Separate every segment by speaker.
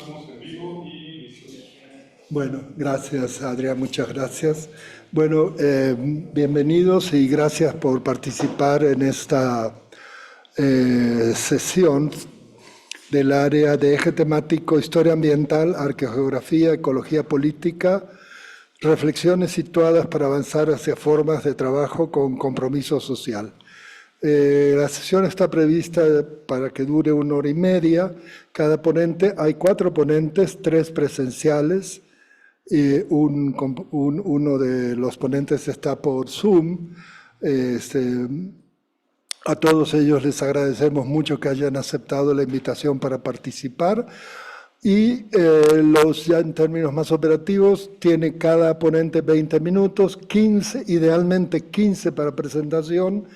Speaker 1: Estamos en vivo y listo.
Speaker 2: Bueno, gracias Adrián, muchas gracias. Bueno, bienvenidos y gracias por participar en esta sesión del área de eje temático Historia Ambiental, Arqueogeografía, Ecología Política, reflexiones situadas para avanzar hacia formas de trabajo con compromiso social. La sesión está prevista para que dure 1 hora y media. Cada ponente, hay 4 ponentes, 3 presenciales. Uno de los ponentes está por Zoom. A todos ellos les agradecemos mucho que hayan aceptado la invitación para participar. Y ya en términos más operativos, tiene cada ponente 20 minutos, 15, idealmente 15 para presentación,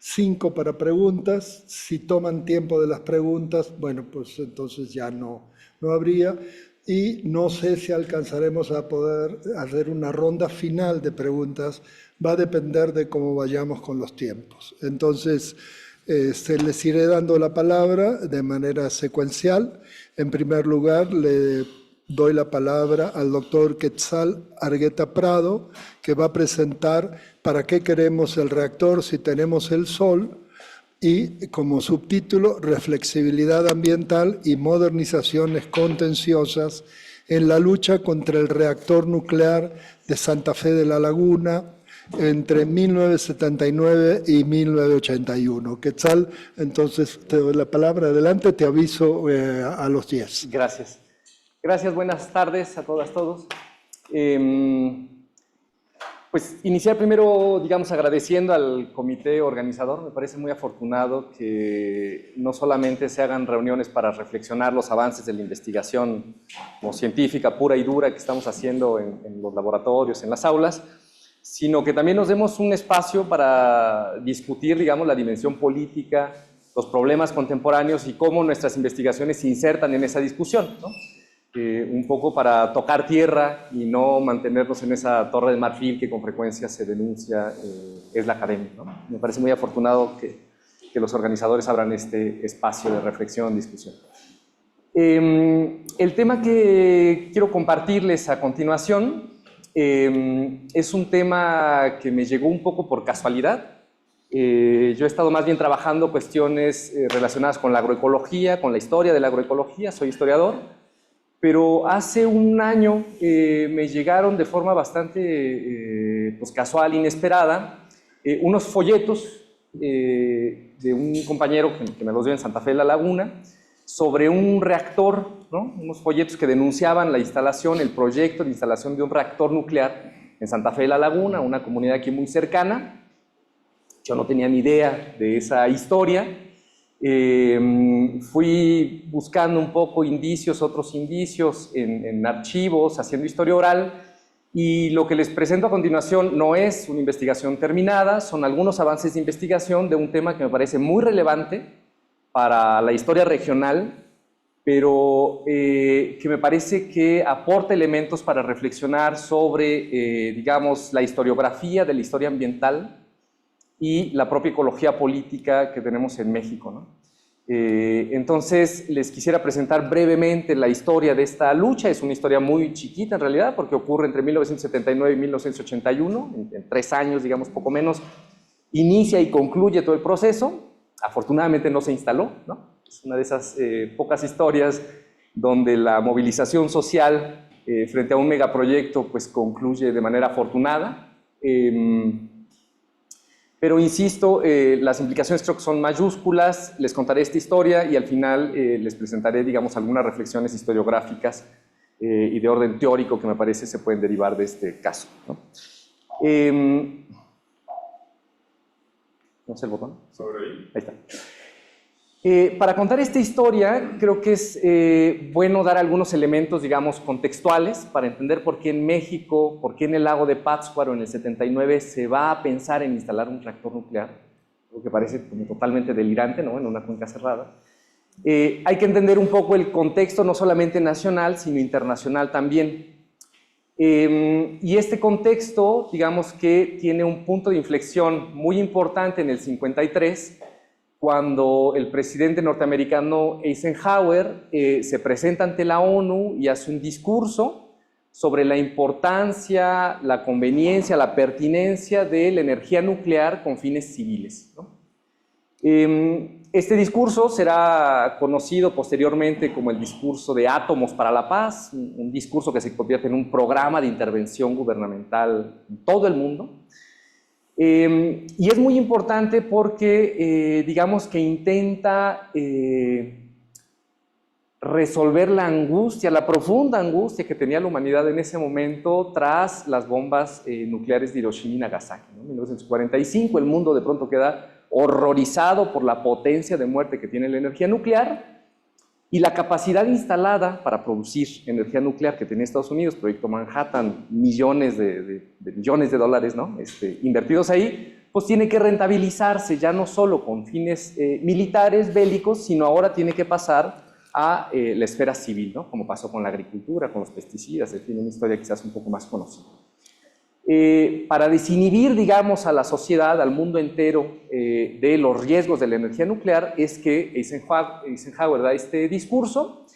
Speaker 2: 5 para preguntas. Si toman tiempo de las preguntas, bueno, pues entonces ya no habría. Y no sé si alcanzaremos a poder hacer una ronda final de preguntas. Va a depender de cómo vayamos con los tiempos. Entonces, les iré dando la palabra de manera secuencial. En primer lugar, le doy la palabra al doctor Quetzal Argueta Prado, que va a presentar para qué queremos el reactor si tenemos el sol, y como subtítulo, Reflexibilidad ambiental y modernizaciones contenciosas en la lucha contra el reactor nuclear de Santa Fe de la Laguna entre 1979 y 1981. Quetzal, entonces te doy la palabra. Adelante, te aviso a los 10.
Speaker 3: Gracias. Gracias, buenas tardes a todas, todos. Pues iniciar primero, digamos, agradeciendo al comité organizador. Me parece muy afortunado que no solamente se hagan reuniones para reflexionar los avances de la investigación como científica pura y dura que estamos haciendo en los laboratorios, en las aulas, sino que también nos demos un espacio para discutir, digamos, la dimensión política, los problemas contemporáneos y cómo nuestras investigaciones se insertan en esa discusión, ¿no? Un poco para tocar tierra y no mantenernos en esa torre de marfil que con frecuencia se denuncia es la academia, ¿no? Me parece muy afortunado que los organizadores abran este espacio de reflexión, discusión. El tema que quiero compartirles a continuación es un tema que me llegó un poco por casualidad. Yo he estado más bien trabajando cuestiones relacionadas con la agroecología, con la historia de la agroecología, soy historiador. Pero hace un año me llegaron de forma bastante pues casual, inesperada, unos folletos de un compañero que me los dio en Santa Fe de la Laguna sobre un reactor, ¿no? Unos folletos que denunciaban la instalación, el proyecto de instalación de un reactor nuclear en Santa Fe de la Laguna, una comunidad aquí muy cercana. Yo no tenía ni idea de esa historia. Fui buscando un poco indicios, otros indicios en archivos, haciendo historia oral, y lo que les presento a continuación no es una investigación terminada, son algunos avances de investigación de un tema que me parece muy relevante para la historia regional, pero que me parece que aporta elementos para reflexionar sobre, digamos, la historiografía de la historia ambiental y la propia ecología política que tenemos en México, ¿no? Entonces les quisiera presentar brevemente la historia de esta lucha. Es una historia muy chiquita en realidad porque ocurre entre 1979 y 1981, en 3 años, digamos, poco menos, inicia y concluye todo el proceso. Afortunadamente no se instaló, ¿no? Es una de esas pocas historias donde la movilización social frente a un megaproyecto pues concluye de manera afortunada. Pero insisto, las implicaciones creo que son mayúsculas. Les contaré esta historia y al final les presentaré, digamos, algunas reflexiones historiográficas y de orden teórico que me parece se pueden derivar de este caso, ¿no? ¿No sé el botón?
Speaker 1: Sobre ahí.
Speaker 3: Ahí está. Para contar esta historia, creo que es bueno dar algunos elementos, digamos, contextuales para entender por qué en México, por qué en el lago de Pátzcuaro en el 79 se va a pensar en instalar un reactor nuclear, algo que parece como totalmente delirante, ¿no? En una cuenca cerrada. Hay que entender un poco el contexto, no solamente nacional, sino internacional también. Y este contexto, digamos que tiene un punto de inflexión muy importante en el 53, cuando el presidente norteamericano Eisenhower se presenta ante la ONU y hace un discurso sobre la importancia, la conveniencia, la pertinencia de la energía nuclear con fines civiles, ¿no? Este discurso será conocido posteriormente como el discurso de Átomos para la Paz, un discurso que se convierte en un programa de intervención gubernamental en todo el mundo. Y es muy importante porque, digamos que intenta resolver la angustia, la profunda angustia que tenía la humanidad en ese momento tras las bombas nucleares de Hiroshima y Nagasaki, ¿no? En 1945 el mundo de pronto queda horrorizado por la potencia de muerte que tiene la energía nuclear y la capacidad instalada para producir energía nuclear que tenía Estados Unidos, Proyecto Manhattan, millones de millones de dólares, ¿no? Invertidos ahí, pues tiene que rentabilizarse ya no solo con fines militares, bélicos, sino ahora tiene que pasar a la esfera civil, ¿no? Como pasó con la agricultura, con los pesticidas, en fin, una historia quizás un poco más conocida. Para desinhibir, digamos, a la sociedad, al mundo entero, de los riesgos de la energía nuclear, es que Eisenhower da este discurso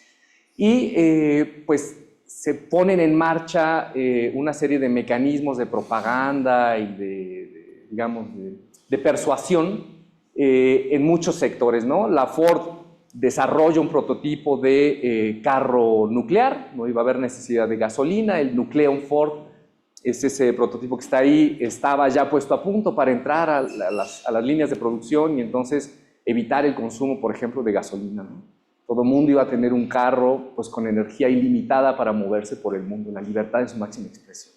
Speaker 3: y pues se ponen en marcha una serie de mecanismos de propaganda y digamos, de persuasión en muchos sectores, ¿no? La Ford desarrolla un prototipo de carro nuclear, no iba a haber necesidad de gasolina, el Nucleon Ford es ese prototipo que está ahí, estaba ya puesto a punto para entrar a las líneas de producción y entonces evitar el consumo, por ejemplo, de gasolina, ¿no? Todo el mundo iba a tener un carro pues, con energía ilimitada para moverse por el mundo, la libertad en su máxima expresión.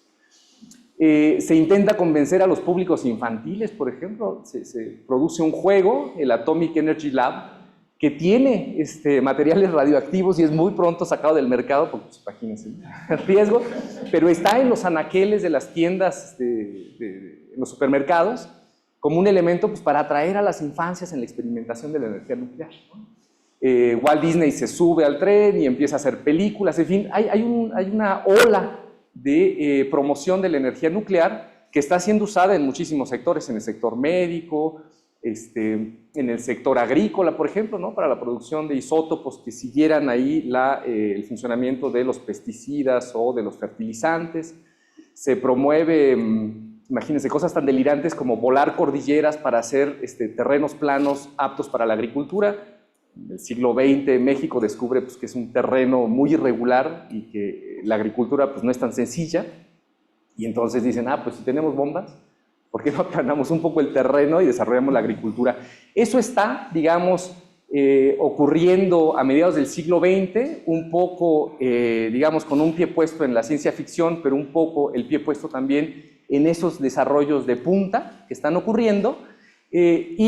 Speaker 3: Se intenta convencer a los públicos infantiles, por ejemplo, se produce un juego, el Atomic Energy Lab, que tiene materiales radioactivos y es muy pronto sacado del mercado, porque pues, imagínense el riesgo, pero está en los anaqueles de las tiendas, en los supermercados, como un elemento pues, para atraer a las infancias en la experimentación de la energía nuclear, ¿no? Walt Disney se sube al tren y empieza a hacer películas, en fin, hay una ola de promoción de la energía nuclear que está siendo usada en muchísimos sectores, en el sector médico, en el sector agrícola, por ejemplo, ¿no? Para la producción de isótopos que siguieran ahí el funcionamiento de los pesticidas o de los fertilizantes. Se promueve, imagínense, cosas tan delirantes como volar cordilleras para hacer terrenos planos aptos para la agricultura. En el siglo XX México descubre pues, que es un terreno muy irregular y que la agricultura pues, no es tan sencilla. Y entonces dicen, pues si tenemos bombas, ¿por qué no aplanamos un poco el terreno y desarrollamos la agricultura? Eso está, digamos, ocurriendo a mediados del siglo XX, un poco, digamos, con un pie puesto en la ciencia ficción, pero un poco el pie puesto también en esos desarrollos de punta que están ocurriendo, es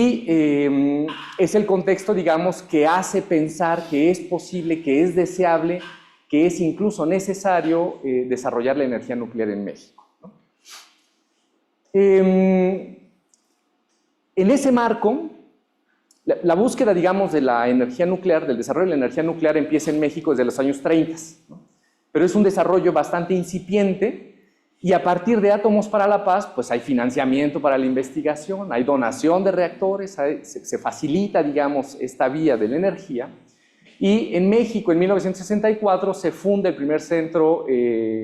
Speaker 3: el contexto, digamos, que hace pensar que es posible, que es deseable, que es incluso necesario desarrollar la energía nuclear en México. En ese marco, la búsqueda, digamos, de la energía nuclear, del desarrollo de la energía nuclear empieza en México desde los años 30, ¿no? Pero es un desarrollo bastante incipiente y a partir de Átomos para la Paz, pues hay financiamiento para la investigación, hay donación de reactores, se facilita, digamos, esta vía de la energía. Y en México, en 1964, se funda el primer centro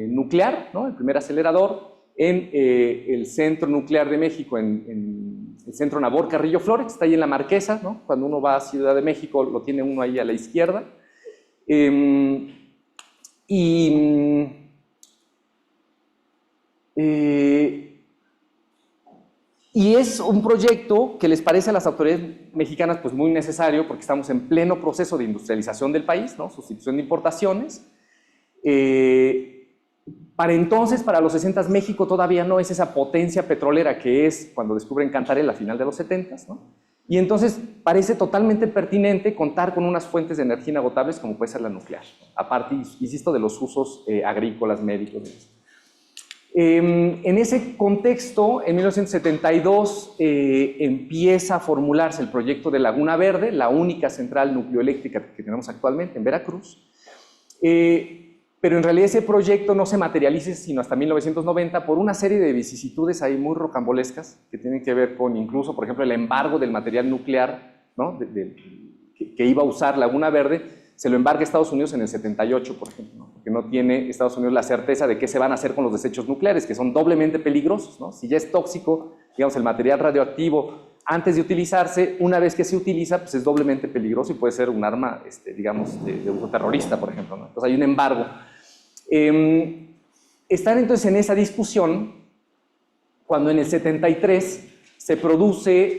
Speaker 3: nuclear, ¿no? El primer acelerador, en el Centro Nuclear de México, en el Centro Nabor Carrillo Flores, que está ahí en la Marquesa, ¿no? Cuando uno va a Ciudad de México, lo tiene uno ahí a la izquierda. Y es un proyecto que les parece a las autoridades mexicanas pues muy necesario porque estamos en pleno proceso de industrialización del país, ¿no? Sustitución de importaciones. Para entonces, para los 60, México todavía no es esa potencia petrolera que es cuando descubren Cantarell a final de los 70, ¿no? Y entonces parece totalmente pertinente contar con unas fuentes de energía inagotables como puede ser la nuclear, ¿no? Aparte, insisto, de los usos agrícolas, médicos. En ese contexto, en 1972 empieza a formularse el proyecto de Laguna Verde, la única central nucleoeléctrica que tenemos actualmente en Veracruz. Pero en realidad ese proyecto no se materializa sino hasta 1990 por una serie de vicisitudes ahí muy rocambolescas que tienen que ver con incluso, por ejemplo, el embargo del material nuclear ¿no? que iba a usar Laguna Verde, se lo embarga Estados Unidos en el 78, por ejemplo, ¿no? Porque no tiene Estados Unidos la certeza de qué se van a hacer con los desechos nucleares, que son doblemente peligrosos, ¿no? Si ya es tóxico, digamos, el material radioactivo, antes de utilizarse, una vez que se utiliza, pues es doblemente peligroso y puede ser un arma, digamos, de uso terrorista, por ejemplo, ¿no? Entonces hay un embargo. Están entonces en esa discusión cuando en el 73 se produce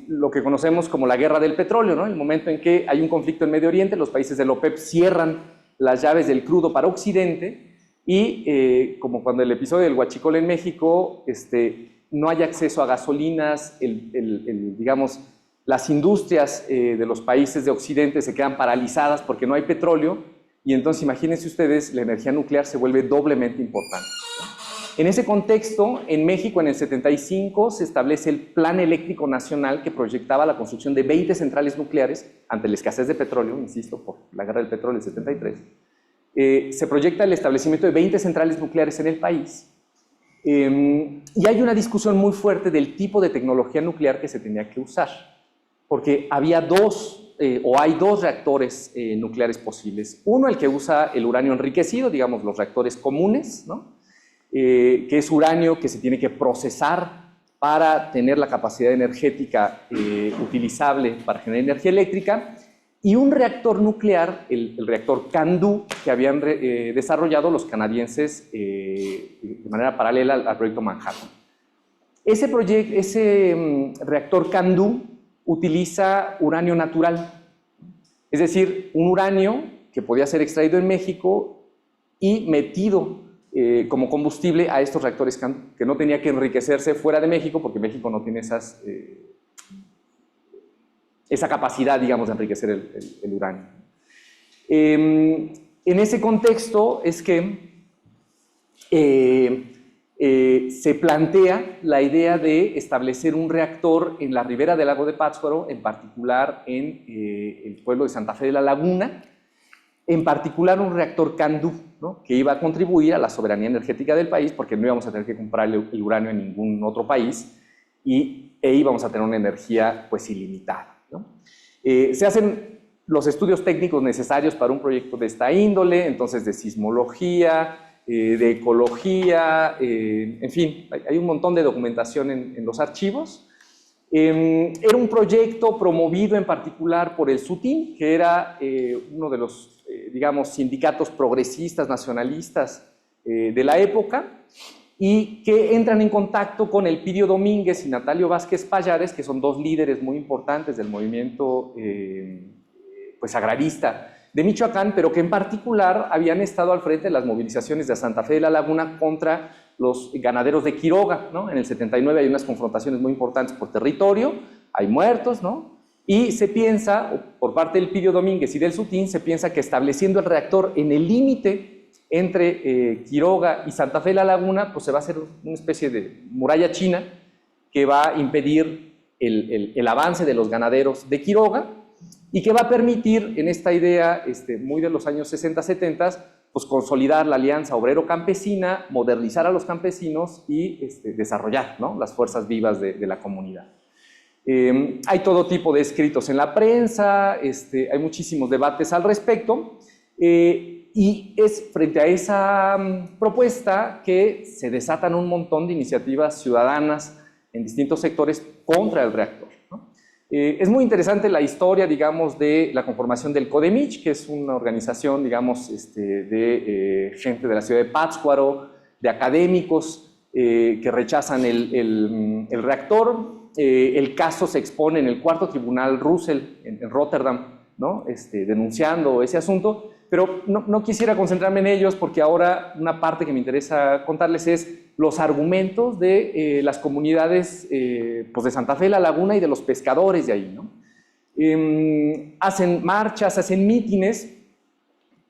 Speaker 3: lo que conocemos como la guerra del petróleo, ¿no? El momento en que hay un conflicto en Medio Oriente, los países de la OPEP cierran las llaves del crudo para Occidente y como cuando el episodio del Huachicol en México, no hay acceso a gasolinas, digamos, las industrias de los países de Occidente se quedan paralizadas porque no hay petróleo y entonces imagínense ustedes, la energía nuclear se vuelve doblemente importante. En ese contexto, en México en el 75 se establece el Plan Eléctrico Nacional que proyectaba la construcción de 20 centrales nucleares ante la escasez de petróleo, insisto, por la guerra del petróleo del 73. Se proyecta el establecimiento de 20 centrales nucleares en el país. Y hay una discusión muy fuerte del tipo de tecnología nuclear que se tenía que usar, porque había hay dos reactores nucleares posibles. Uno, el que usa el uranio enriquecido, digamos los reactores comunes, ¿no? Que es uranio que se tiene que procesar para tener la capacidad energética utilizable para generar energía eléctrica, y un reactor nuclear, el reactor CANDU, que habían desarrollado los canadienses de manera paralela al proyecto Manhattan. Ese reactor CANDU utiliza uranio natural, es decir, un uranio que podía ser extraído en México y metido como combustible a estos reactores CANDU, que no tenía que enriquecerse fuera de México, porque México no tiene esa capacidad, digamos, de enriquecer el uranio. En ese contexto es que se plantea la idea de establecer un reactor en la ribera del lago de Pátzcuaro, en particular en el pueblo de Santa Fe de la Laguna, en particular un reactor CANDU, ¿no? Que iba a contribuir a la soberanía energética del país, porque no íbamos a tener que comprar el uranio en ningún otro país e íbamos a tener una energía pues ilimitada, ¿no? Se hacen los estudios técnicos necesarios para un proyecto de esta índole, entonces de sismología, de ecología, en fin, hay un montón de documentación en los archivos. Era un proyecto promovido en particular por el SUTIN, que era uno de los, digamos, sindicatos progresistas, nacionalistas de la época, y que entran en contacto con Elpidio Domínguez y Natalio Vázquez Pallares, que son dos líderes muy importantes del movimiento pues agrarista de Michoacán, pero que en particular habían estado al frente de las movilizaciones de Santa Fe de la Laguna contra los ganaderos de Quiroga, ¿no? En el 79 hay unas confrontaciones muy importantes por territorio, hay muertos, ¿no? Y se piensa, por parte del Elpidio Domínguez y del SUTIN, se piensa que estableciendo el reactor en el límite entre Quiroga y Santa Fe de la Laguna, pues se va a hacer una especie de muralla china que va a impedir el avance de los ganaderos de Quiroga y que va a permitir, en esta idea muy de los años 60-70, pues consolidar la alianza obrero-campesina, modernizar a los campesinos y desarrollar, ¿no? Las fuerzas vivas de la comunidad. Hay todo tipo de escritos en la prensa, hay muchísimos debates al respecto, y es frente a esa propuesta que se desatan un montón de iniciativas ciudadanas en distintos sectores contra el reactor, ¿no? Es muy interesante la historia, digamos, de la conformación del CODEMICH, que es una organización, digamos, de gente de la ciudad de Pátzcuaro, de académicos que rechazan el reactor. El caso se expone en el cuarto tribunal Russell en Rotterdam, ¿no? Denunciando ese asunto, pero no quisiera concentrarme en ellos porque ahora una parte que me interesa contarles es los argumentos de las comunidades pues de Santa Fe de la Laguna y de los pescadores de ahí, ¿no? Hacen marchas, hacen mítines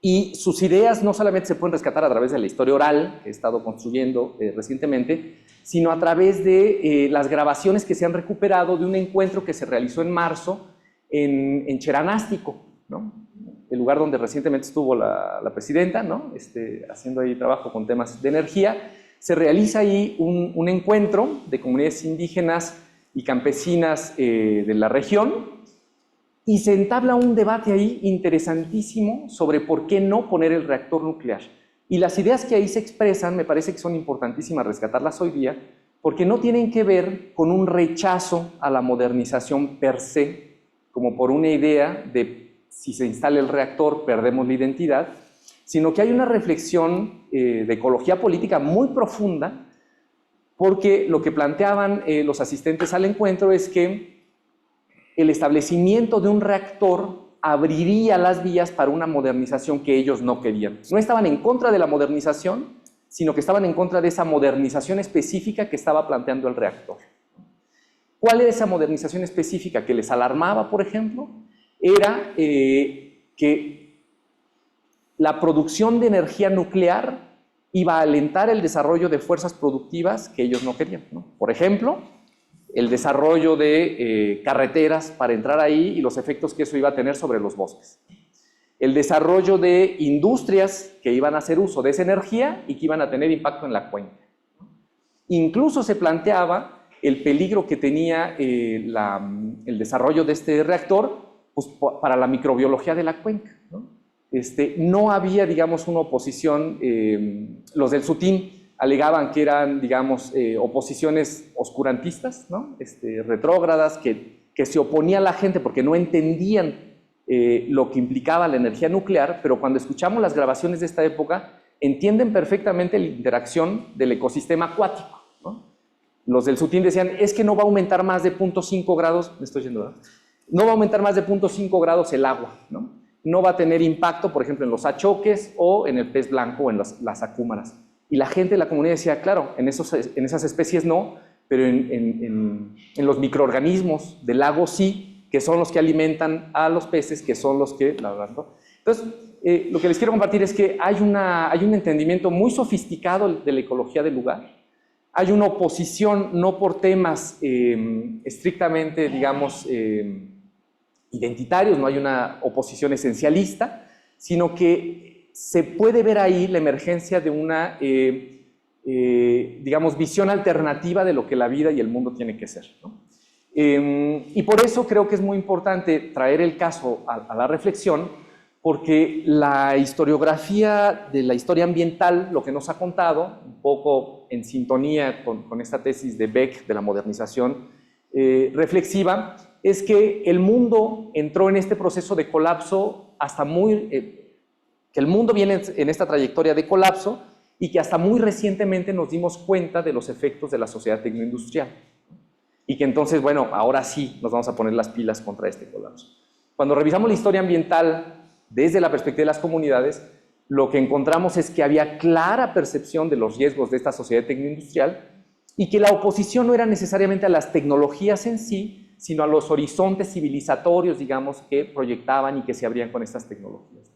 Speaker 3: y sus ideas no solamente se pueden rescatar a través de la historia oral que he estado construyendo recientemente, sino a través de las grabaciones que se han recuperado de un encuentro que se realizó en marzo en Cheranástico, ¿no? El lugar donde recientemente estuvo la presidenta, ¿no? Haciendo ahí trabajo con temas de energía. Se realiza ahí un encuentro de comunidades indígenas y campesinas de la región Y se entabla un debate ahí interesantísimo sobre por qué no poner el reactor nuclear. Y las ideas que ahí se expresan me parece que son importantísimas rescatarlas hoy día, porque no tienen que ver con un rechazo a la modernización per se, como por una idea de si se instala el reactor perdemos la identidad, sino que hay una reflexión de ecología política muy profunda, porque lo que planteaban los asistentes al encuentro es que el establecimiento de un reactor abriría las vías para una modernización que ellos no querían. No estaban en contra de la modernización, sino que estaban en contra de esa modernización específica que estaba planteando el reactor. ¿Cuál era esa modernización específica que les alarmaba, por ejemplo? Era que la producción de energía nuclear iba a alentar el desarrollo de fuerzas productivas que ellos no querían, ¿no? Por ejemplo, el desarrollo de carreteras para entrar ahí y los efectos que eso iba a tener sobre los bosques. El desarrollo de industrias que iban a hacer uso de esa energía y que iban a tener impacto en la cuenca. Incluso se planteaba el peligro que tenía el desarrollo de este reactor pues, para la microbiología de la cuenca, ¿no? No había, digamos, una oposición, los del SUTIN alegaban que eran, digamos, oposiciones oscurantistas, ¿no? Retrógradas, que se oponía a la gente porque no entendían lo que implicaba la energía nuclear, pero cuando escuchamos las grabaciones de esta época, entienden perfectamente la interacción del ecosistema acuático, ¿no? Los del SUTIN decían, es que no va a aumentar más de 0.5 grados, me estoy yendo, ¿verdad? No va a aumentar más de 0.5 grados el agua, ¿no? No va a tener impacto, por ejemplo, en los achoques o en el pez blanco o en las acúmaras. Y la gente de la comunidad decía, claro, en esas especies no, pero en los microorganismos del lago sí, que son los que alimentan a los peces, que son los que... Entonces, lo que les quiero compartir es que hay un entendimiento muy sofisticado de la ecología del lugar. Hay una oposición no por temas estrictamente, digamos, identitarios, no hay una oposición esencialista, sino que se puede ver ahí la emergencia de una, digamos, visión alternativa de lo que la vida y el mundo tiene que ser, ¿no? Y por eso creo que es muy importante traer el caso a la reflexión, porque la historiografía de la historia ambiental, lo que nos ha contado, un poco en sintonía con esta tesis de Beck de la modernización reflexiva, es que el mundo entró en este proceso de colapso que el mundo viene en esta trayectoria de colapso y que hasta muy recientemente nos dimos cuenta de los efectos de la sociedad tecnoindustrial. Y que entonces, bueno, ahora sí nos vamos a poner las pilas contra este colapso. Cuando revisamos la historia ambiental desde la perspectiva de las comunidades, lo que encontramos es que había clara percepción de los riesgos de esta sociedad tecnoindustrial y que la oposición no era necesariamente a las tecnologías en sí, sino a los horizontes civilizatorios, digamos, que proyectaban y que se abrían con estas tecnologías.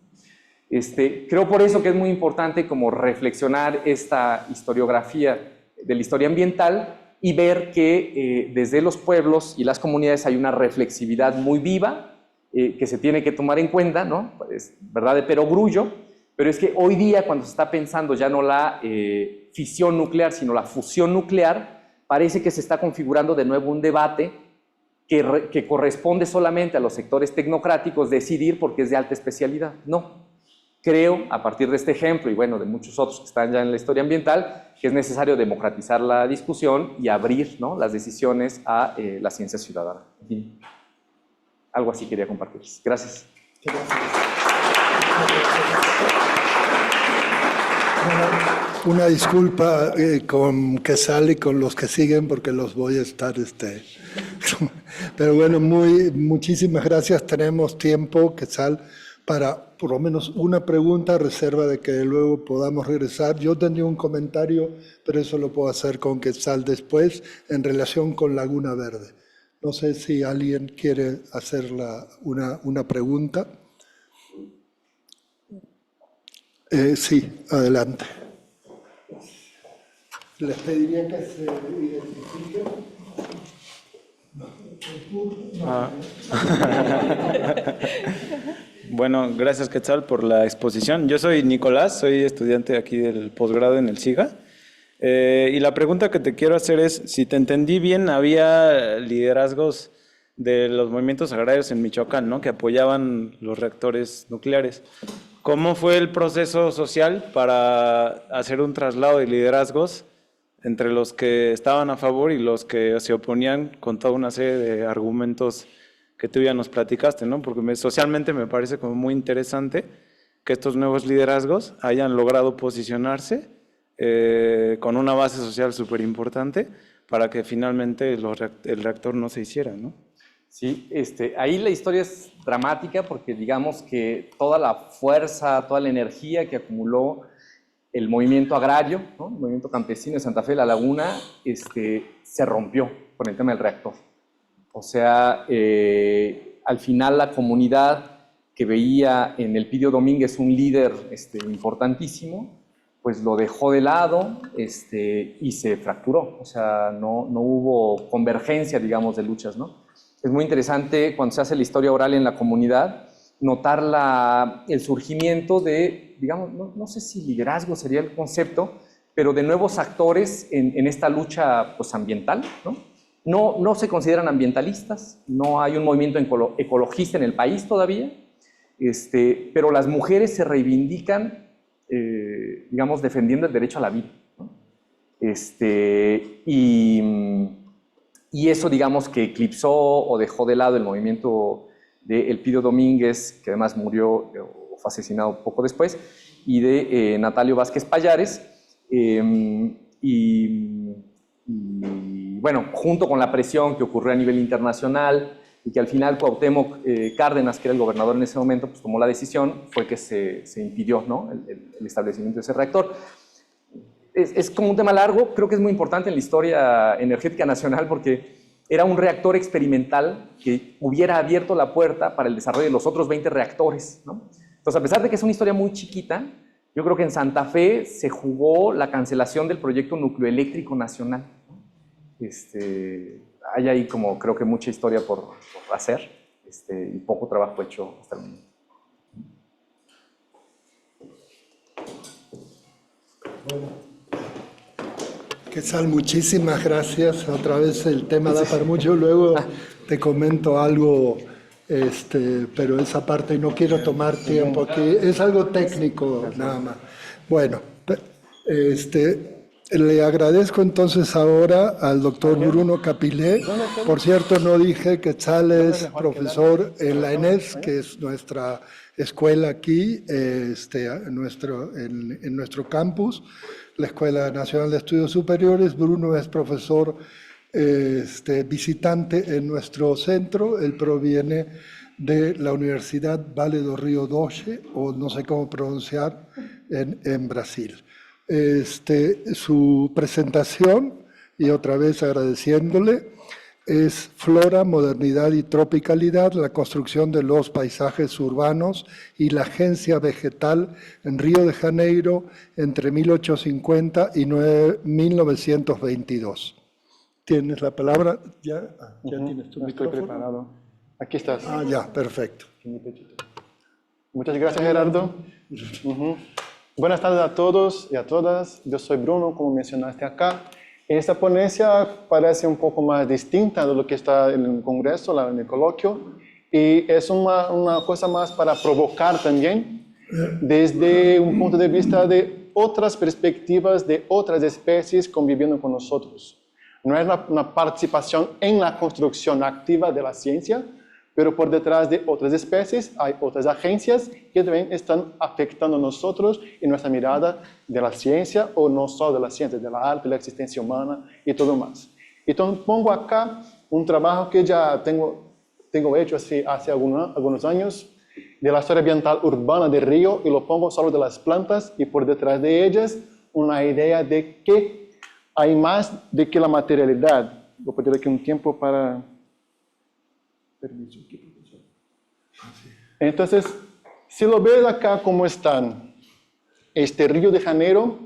Speaker 3: Creo por eso que es muy importante como reflexionar esta historiografía de la historia ambiental y ver que desde los pueblos y las comunidades hay una reflexividad muy viva que se tiene que tomar en cuenta, ¿no? Es verdad de perogrullo, pero es que hoy día cuando se está pensando ya no la fisión nuclear, sino la fusión nuclear, parece que se está configurando de nuevo un debate que corresponde solamente a los sectores tecnocráticos decidir porque es de alta especialidad. No. Creo, a partir de este ejemplo y bueno, de muchos otros que están ya en la historia ambiental, que es necesario democratizar la discusión y abrir, ¿no?, las decisiones a la ciencia ciudadana. En fin, algo así quería compartirles. Gracias.
Speaker 2: Una disculpa con Quetzal y con los que siguen porque los voy a estar... Pero bueno, muchísimas gracias. Tenemos tiempo, Quetzal, para por lo menos una pregunta, a reserva de que luego podamos regresar. Yo tendría un comentario, pero eso lo puedo hacer con Quetzal después, en relación con Laguna Verde. No sé si alguien quiere hacer una pregunta. Sí, adelante. Les pediría que se identifiquen.
Speaker 4: Bueno, gracias Quetzal por la exposición. Yo soy Nicolás, soy estudiante aquí del posgrado en el SIGA. Y la pregunta que te quiero hacer es, si te entendí bien, había liderazgos de los movimientos agrarios en Michoacán, ¿no? Que apoyaban los reactores nucleares. ¿Cómo fue el proceso social para hacer un traslado de liderazgos entre los que estaban a favor y los que se oponían con toda una serie de argumentos que tú ya nos platicaste, ¿no? Porque socialmente me parece como muy interesante que estos nuevos liderazgos hayan logrado posicionarse con una base social súper importante para que finalmente el reactor no se hiciera, ¿no?
Speaker 3: Sí, ahí la historia es dramática porque digamos que toda la fuerza, toda la energía que acumuló el movimiento agrario, ¿no? El movimiento campesino de Santa Fe de la Laguna, se rompió con el tema del reactor. O sea, al final la comunidad que veía en Elpidio Domínguez un líder importantísimo, pues lo dejó de lado y se fracturó. O sea, no hubo convergencia, digamos, de luchas, ¿no? Es muy interesante cuando se hace la historia oral en la comunidad, notar el surgimiento de, digamos, no sé si liderazgo sería el concepto, pero de nuevos actores en esta lucha pues, ambiental, ¿no? No se consideran ambientalistas, no hay un movimiento ecologista en el país todavía, pero las mujeres se reivindican, digamos, defendiendo el derecho a la vida, ¿no? Y eso, digamos, que eclipsó o dejó de lado el movimiento de Elpidio Domínguez, que además murió o fue asesinado poco después, y de Natalio Vázquez Pallares, bueno, junto con la presión que ocurrió a nivel internacional y que al final Cuauhtémoc Cárdenas, que era el gobernador en ese momento, pues tomó la decisión, fue que se impidió, ¿no? el establecimiento de ese reactor. Es como un tema largo, creo que es muy importante en la historia energética nacional porque era un reactor experimental que hubiera abierto la puerta para el desarrollo de los otros 20 reactores, ¿no? Entonces, a pesar de que es una historia muy chiquita, yo creo que en Santa Fe se jugó la cancelación del proyecto nucleoeléctrico nacional, ¿no? Hay ahí como creo que mucha historia por hacer y poco trabajo hecho hasta el momento.
Speaker 2: Quetzal, muchísimas gracias. Otra vez el tema da para mucho. Luego te comento algo, pero esa parte no quiero tomar tiempo aquí. Es algo técnico nada más. Bueno, le agradezco entonces ahora al doctor Bruno Capilé. Por cierto, no dije que Quetzal es profesor en la ENES, que es nuestra escuela aquí, en nuestro campus, la Escuela Nacional de Estudios Superiores. Bruno es profesor visitante en nuestro centro. Él proviene de la Universidad Vale do Rio Doce, o no sé cómo pronunciar, en Brasil. Su presentación, y otra vez agradeciéndole, es Flora, Modernidad y Tropicalidad, la construcción de los paisajes urbanos y la agencia vegetal en Río de Janeiro entre 1850 y 1922. ¿Tienes la palabra? ¿Ya tienes tu micrófono?
Speaker 5: Estoy preparado. Aquí estás.
Speaker 2: Ah, ya, perfecto.
Speaker 5: Muchas gracias, Gerardo. Buenas tardes a todos y a todas. Yo soy Bruno, como mencionaste acá. Esta ponencia parece un poco más distinta de lo que está en el Congreso, en el coloquio, y es una cosa más para provocar también desde un punto de vista de otras perspectivas de otras especies conviviendo con nosotros. No es una participación en la construcción activa de la ciencia, pero por detrás de otras especies hay otras agencias que también están afectando a nosotros y nuestra mirada de la ciencia, o no solo de la ciencia, de la arte, la existencia humana y todo más. Entonces pongo acá un trabajo que ya tengo hecho hace algunos años, de la historia ambiental urbana de Río, y lo pongo solo de las plantas, y por detrás de ellas una idea de que hay más de que la materialidad. Voy a poner aquí un tiempo para... Entonces, si lo ves acá como están, Río de Janeiro,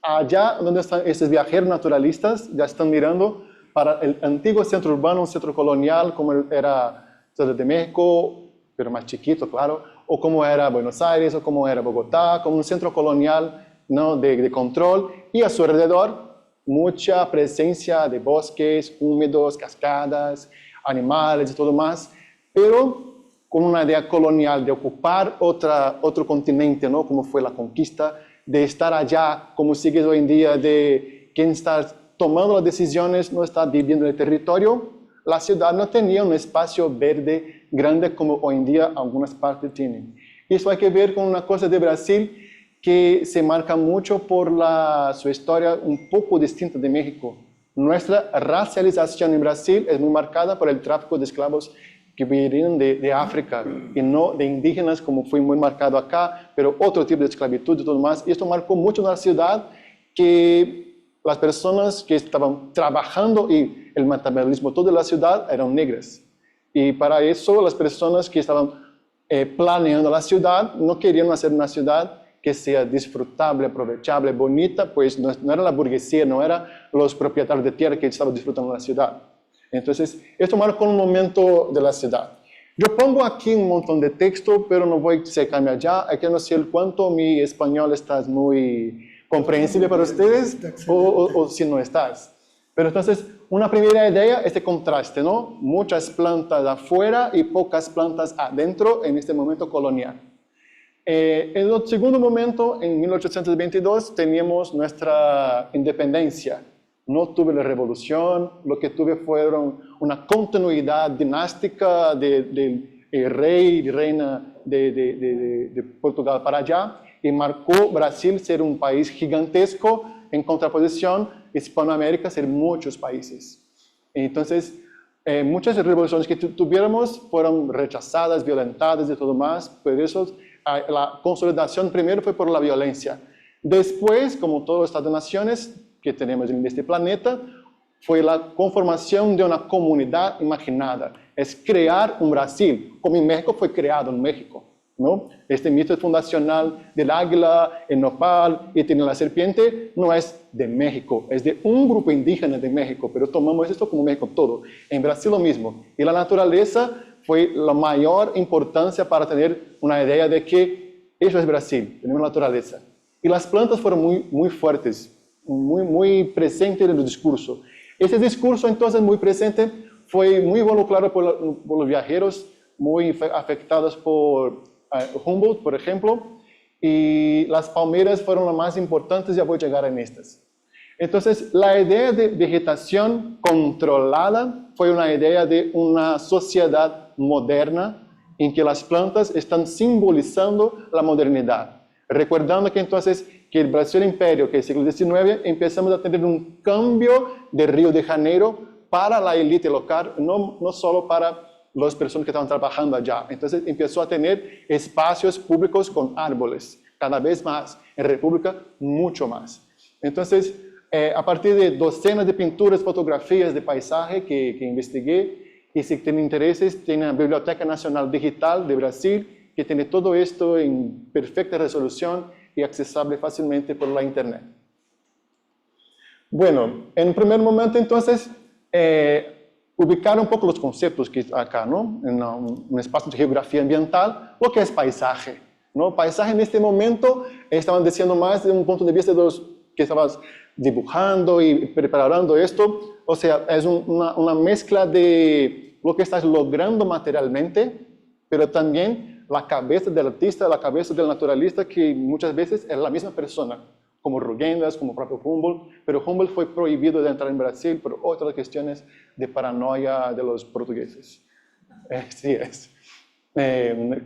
Speaker 5: allá donde están estos viajeros naturalistas, ya están mirando para el antiguo centro urbano, un centro colonial, como era Ciudad de México, pero más chiquito, claro, o como era Buenos Aires, o como era Bogotá, como un centro colonial, ¿no? de control, y a su alrededor mucha presencia de bosques húmedos, cascadas. animales y todo más, pero con una idea colonial de ocupar otro continente, ¿no? Como fue la conquista, de estar allá, como sigue hoy en día, de quien está tomando las decisiones no está viviendo en el territorio. La ciudad no tenía un espacio verde grande como hoy en día algunas partes tienen. Y eso hay que ver con una cosa de Brasil que se marca mucho por su historia un poco distinta de México. Nuestra racialización en Brasil es muy marcada por el tráfico de esclavos que vinieron de África y no de indígenas como fue muy marcado acá, pero otro tipo de esclavitud y todo más. Y esto marcó mucho en la ciudad que las personas que estaban trabajando y el metabolismo toda la ciudad eran negras. Y para eso las personas que estaban planeando la ciudad no querían hacer una ciudad que sea disfrutable, aprovechable, bonita, pues no era la burguesía, no eran los propietarios de tierra que estaban disfrutando la ciudad. Entonces, esto marcó un momento de la ciudad. Yo pongo aquí un montón de texto, pero no voy a secarme allá. Hay que no sé cuánto mi español está muy comprensible para ustedes o si no estás. Pero entonces, una primera idea es este contraste, ¿no? Muchas plantas afuera y pocas plantas adentro en este momento colonial. En el segundo momento, en 1822, teníamos nuestra independencia. No tuve la revolución, lo que tuve fueron una continuidad dinástica del rey y reina de Portugal para allá, y marcó Brasil ser un país gigantesco, en contraposición Hispanoamérica ser muchos países. Entonces, muchas revoluciones que tuviéramos fueron rechazadas, violentadas y todo más, por eso la consolidación primero fue por la violencia. Después, como todos los Estados-naciones que tenemos en este planeta, fue la conformación de una comunidad imaginada. Es crear un Brasil, como en México fue creado en México, ¿no? Este mito fundacional del águila, el nopal y tiene la serpiente no es de México, es de un grupo indígena de México, pero tomamos esto como México todo. En Brasil lo mismo. Y la naturaleza fue la mayor importancia para tener una idea de que eso es Brasil, tenemos naturaleza. Y las plantas fueron muy fuertes, muy presentes en el discurso. Ese discurso entonces muy presente fue muy involucrado por los viajeros, muy afectados por Humboldt, por ejemplo, y las palmeras fueron las más importantes, ya voy a llegar en estas. Entonces, la idea de vegetación controlada fue una idea de una sociedad moderna en que las plantas están simbolizando la modernidad. Recordando que entonces que el Brasil Imperio, que es el siglo XIX, empezamos a tener un cambio de Río de Janeiro para la élite local, no solo para las personas que estaban trabajando allá. Entonces empezó a tener espacios públicos con árboles, cada vez más, en República mucho más. Entonces, a partir de docenas de pinturas, fotografías de paisaje que investigué, y si tienen intereses, tiene la Biblioteca Nacional Digital de Brasil, que tiene todo esto en perfecta resolución y accesible fácilmente por la internet. Bueno, en primer momento entonces, ubicar un poco los conceptos que acá, ¿no? En un espacio de geografía ambiental, lo que es paisaje, ¿no? Paisaje en este momento, estaban diciendo más de un punto de vista de los que estabas dibujando y preparando esto, o sea, es una mezcla de lo que estás logrando materialmente, pero también la cabeza del artista, la cabeza del naturalista, que muchas veces es la misma persona, como Rugendas, como propio Humboldt, pero Humboldt fue prohibido de entrar en Brasil por otras cuestiones de paranoia de los portugueses. Sí es.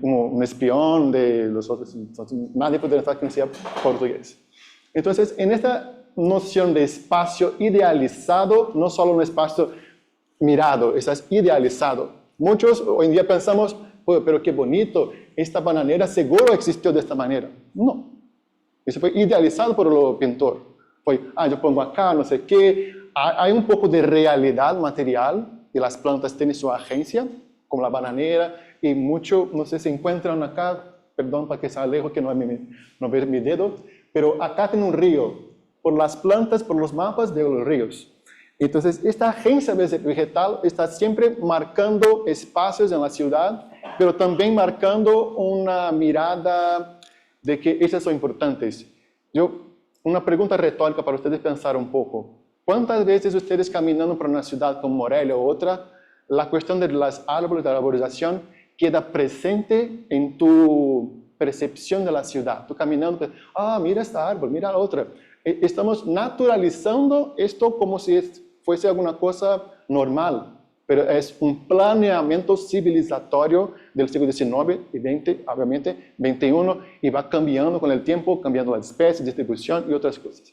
Speaker 5: Como un espión de los otros, entonces, nadie podría estar que no sea portugués. Entonces, en esta noción de espacio idealizado, no solo un espacio mirado, estás idealizado. Muchos hoy en día pensamos, pero qué bonito, esta bananera seguro existió de esta manera. No. Eso fue idealizado por el pintor. Fue, yo pongo acá, no sé qué. Hay un poco de realidad material y las plantas tienen su agencia, como la bananera, y mucho, no sé si encuentran acá, perdón para que sea lejos, que no ve mi dedo, pero acá tiene un río. Por las plantas, por los mapas de los ríos. Entonces, esta agencia vegetal está siempre marcando espacios en la ciudad, pero también marcando una mirada de que esas son importantes. Una pregunta retórica para ustedes pensar un poco. ¿Cuántas veces ustedes caminando por una ciudad como Morelia o otra, la cuestión de los árboles, de la arborización, queda presente en tu percepción de la ciudad. Tú caminando, mira este árbol, mira la otra. Estamos naturalizando esto como si fuese alguna cosa normal, pero es un planeamiento civilizatorio del siglo XIX y XX, obviamente XXI, y va cambiando con el tiempo, cambiando la especie, distribución y otras cosas.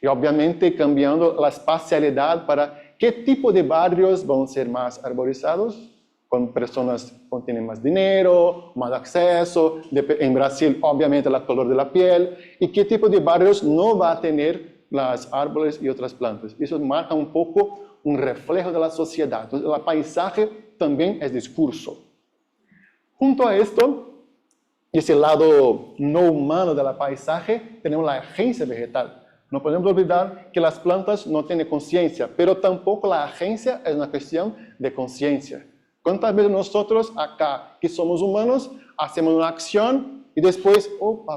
Speaker 5: Y obviamente cambiando la espacialidad para qué tipo de barrios van a ser más arborizados, con personas que tienen más dinero, más acceso, en Brasil obviamente el color de la piel, y qué tipo de barrios no va a tener los árboles y otras plantas. Eso marca un poco un reflejo de la sociedad. Entonces el paisaje también es discurso. Junto a esto, ese lado no humano del paisaje, tenemos la agencia vegetal. No podemos olvidar que las plantas no tienen conciencia, pero tampoco la agencia es una cuestión de conciencia. ¿Cuántas veces nosotros acá, que somos humanos, hacemos una acción y después,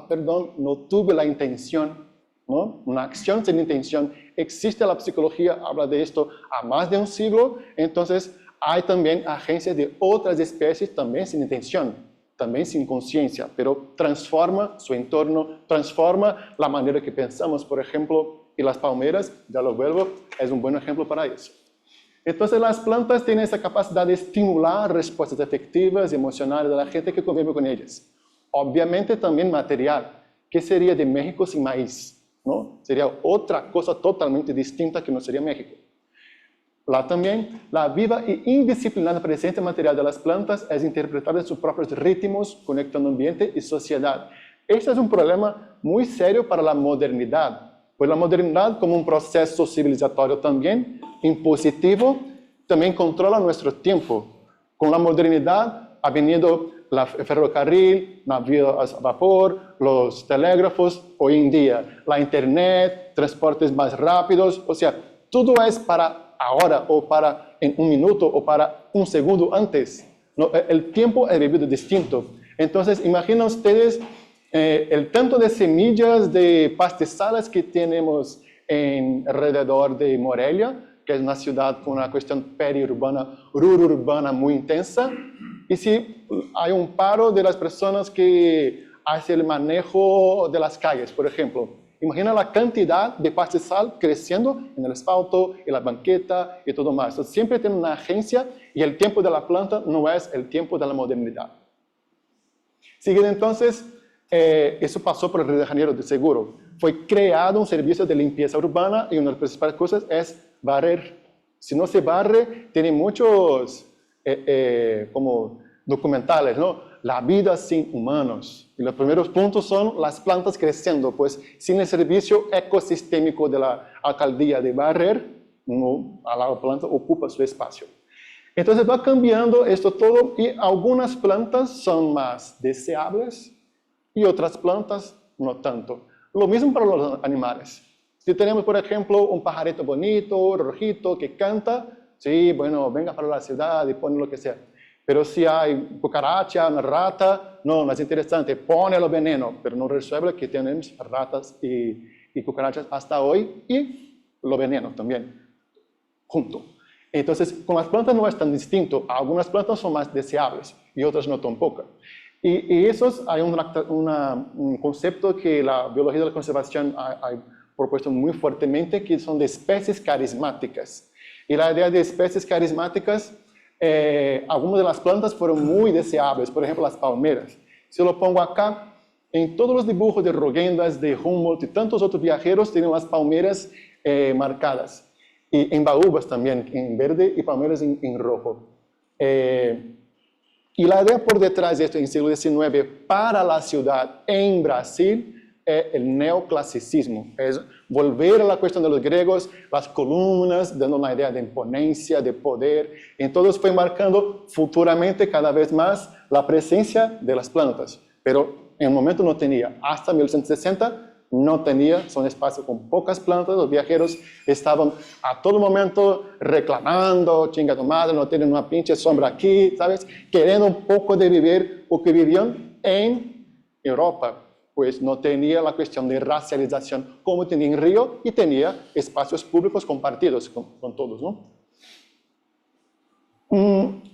Speaker 5: perdón, no tuve la intención, ¿no? Una acción sin intención. Existe la psicología, habla de esto a más de un siglo, entonces hay también agencias de otras especies también sin intención, también sin conciencia, pero transforma su entorno, transforma la manera que pensamos, por ejemplo, y las palmeras, ya lo vuelvo, es un buen ejemplo para eso. Entonces las plantas tienen esa capacidad de estimular respuestas afectivas y emocionales de la gente que convive con ellas. Obviamente también material. ¿Qué sería de México sin maíz? ¿No? Sería otra cosa totalmente distinta que no sería México. También, la viva e indisciplinada presencia material de las plantas es interpretada en sus propios ritmos, conectando ambiente y sociedad. Este es un problema muy serio para la modernidad. Pues la modernidad, como un proceso civilizatorio también, impositivo, también controla nuestro tiempo. Con la modernidad ha venido el ferrocarril, navíos a vapor, los telégrafos, hoy en día la internet, transportes más rápidos, o sea, todo es para ahora o para en un minuto o para un segundo antes. No, el tiempo es vivido distinto. Entonces, imaginen ustedes el tanto de semillas de pastizales que tenemos alrededor de Morelia, que es una ciudad con una cuestión periurbana, rururbana muy intensa, y si hay un paro de las personas que hacen el manejo de las calles, por ejemplo, imagina la cantidad de pastizal creciendo en el asfalto, en la banqueta y todo más. Entonces, siempre tiene una agencia y el tiempo de la planta no es el tiempo de la modernidad. Siguiendo entonces, eso pasó por el Río de Janeiro de seguro. Fue creado un servicio de limpieza urbana y una de las principales cosas es barrer. Si no se barre, tiene muchos como documentales, ¿no? La vida sin humanos. Y los primeros puntos son las plantas creciendo, pues sin el servicio ecosistémico de la alcaldía de barrer, la planta ocupa su espacio. Entonces va cambiando esto todo y algunas plantas son más deseables y otras plantas no tanto. Lo mismo para los animales. Si tenemos, por ejemplo, un pajarito bonito, rojito, que canta, sí, bueno, venga para la ciudad y pone lo que sea. Pero si hay cucaracha, una rata, no es interesante, pone el veneno, pero no resuelve que tenemos ratas y cucarachas hasta hoy y lo veneno también, junto. Entonces, con las plantas no es tan distinto. Algunas plantas son más deseables y otras no tampoco. Y hay un concepto que la biología de la conservación ha propuesto muy fuertemente, que son de especies carismáticas. Y la idea de especies carismáticas, algunas de las plantas fueron muy deseables, por ejemplo las palmeras. Si lo pongo acá, en todos los dibujos de Rogendas, de Humboldt y tantos otros viajeros tienen las palmeras marcadas. Y en baúbas también, en verde y palmeras en rojo. Y la idea por detrás de esto en el siglo XIX para la ciudad en Brasil es el neoclasicismo. Es volver a la cuestión de los griegos, las columnas, dando una idea de imponencia, de poder. Entonces fue marcando futuramente cada vez más la presencia de las plantas. Pero en el momento no tenía. Hasta 1960 no tenía, son espacios con pocas plantas, los viajeros estaban a todo momento reclamando, chinga tu madre, no tienen una pinche sombra aquí, ¿sabes? Queriendo un poco de vivir o que vivían en Europa, pues no tenía la cuestión de racialización como tenía en Río y tenía espacios públicos compartidos con todos, ¿no?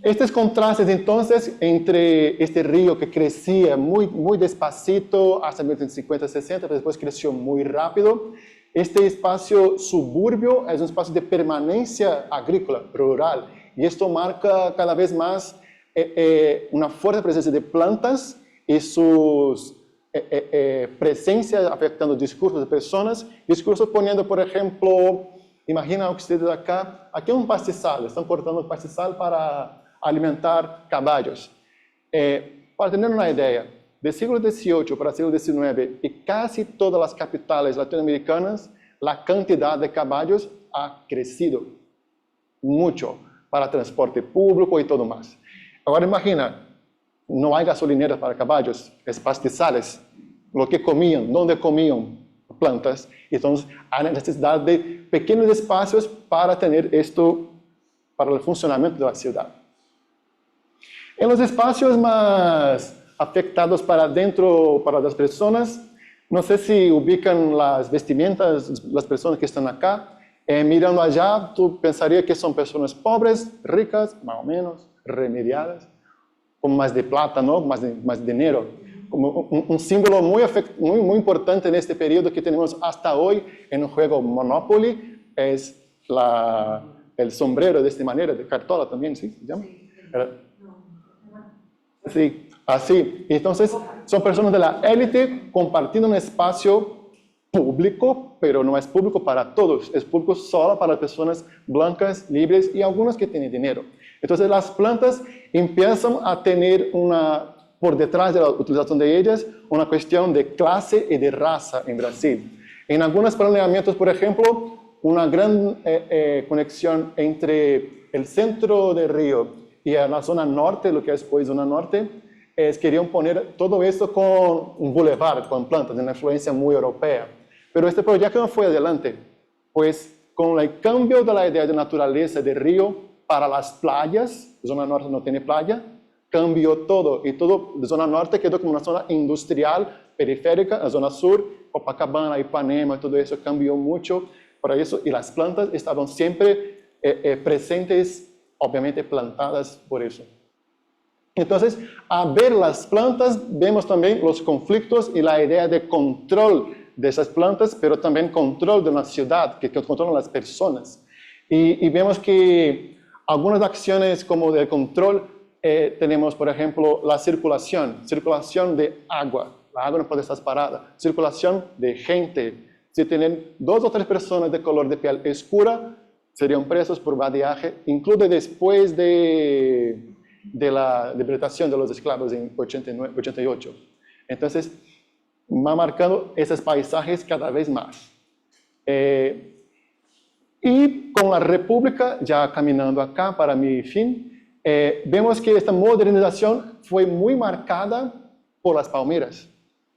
Speaker 5: Estos contrastes entonces entre este río que crecía muy despacito hasta 1950, 60, pero después creció muy rápido. Este espacio suburbio es un espacio de permanencia agrícola, rural, y esto marca cada vez más una fuerte presencia de plantas y sus presencia afectando discursos de personas, discursos poniendo, por ejemplo, imagina ustedes acá, aquí un pastizal, están cortando pastizal para alimentar caballos. Para tener una idea, del siglo XVIII para el siglo XIX y casi todas las capitales latinoamericanas, la cantidad de caballos ha crecido mucho para transporte público y todo más. Ahora imagina, no hay gasolineras para caballos, es pastizales, lo que comían, donde comían plantas, entonces hay necesidad de pequeños espacios para tener esto, para el funcionamiento de la ciudad. En los espacios más afectados para dentro, para las personas, no sé si ubican las vestimentas, las personas que están acá, mirando allá, tú pensarías que son personas pobres, ricas, más o menos, remediadas, con más de plata, ¿no? Más de dinero. Como un símbolo muy importante en este periodo que tenemos hasta hoy en el juego Monopoly es el sombrero de esta manera, de cartola también, ¿sí? ¿Se llama? Sí, así. Entonces, son personas de la élite compartiendo un espacio público, pero no es público para todos, es público solo para personas blancas, libres y algunas que tienen dinero. Entonces, las plantas empiezan a tener por detrás de la utilización de ellas, una cuestión de clase y de raza en Brasil. En algunos planeamientos, por ejemplo, una gran conexión entre el centro del río y la zona norte, lo que es hoy zona norte, querían poner todo esto con un boulevard, con plantas, de una influencia muy europea. Pero este proyecto no fue adelante, pues con el cambio de la idea de naturaleza del río para las playas, zona norte no tiene playa, cambió todo, y todo de zona norte quedó como una zona industrial, periférica, la zona sur, Copacabana, Ipanema, todo eso cambió mucho por eso, y las plantas estaban siempre presentes, obviamente plantadas por eso. Entonces, a ver las plantas, vemos también los conflictos y la idea de control de esas plantas, pero también control de una ciudad, que controlan las personas. Y vemos que algunas acciones como de control, tenemos, por ejemplo, la circulación de agua. La agua no puede estar parada. Circulación de gente. Si tienen 2 o 3 personas de color de piel escura, serían presos por vadiaje, incluso después de la liberación de los esclavos en 88. Entonces, va marcando esos paisajes cada vez más. Y con la República, ya caminando acá para mi fin, vemos que esta modernización fue muy marcada por las palmeras,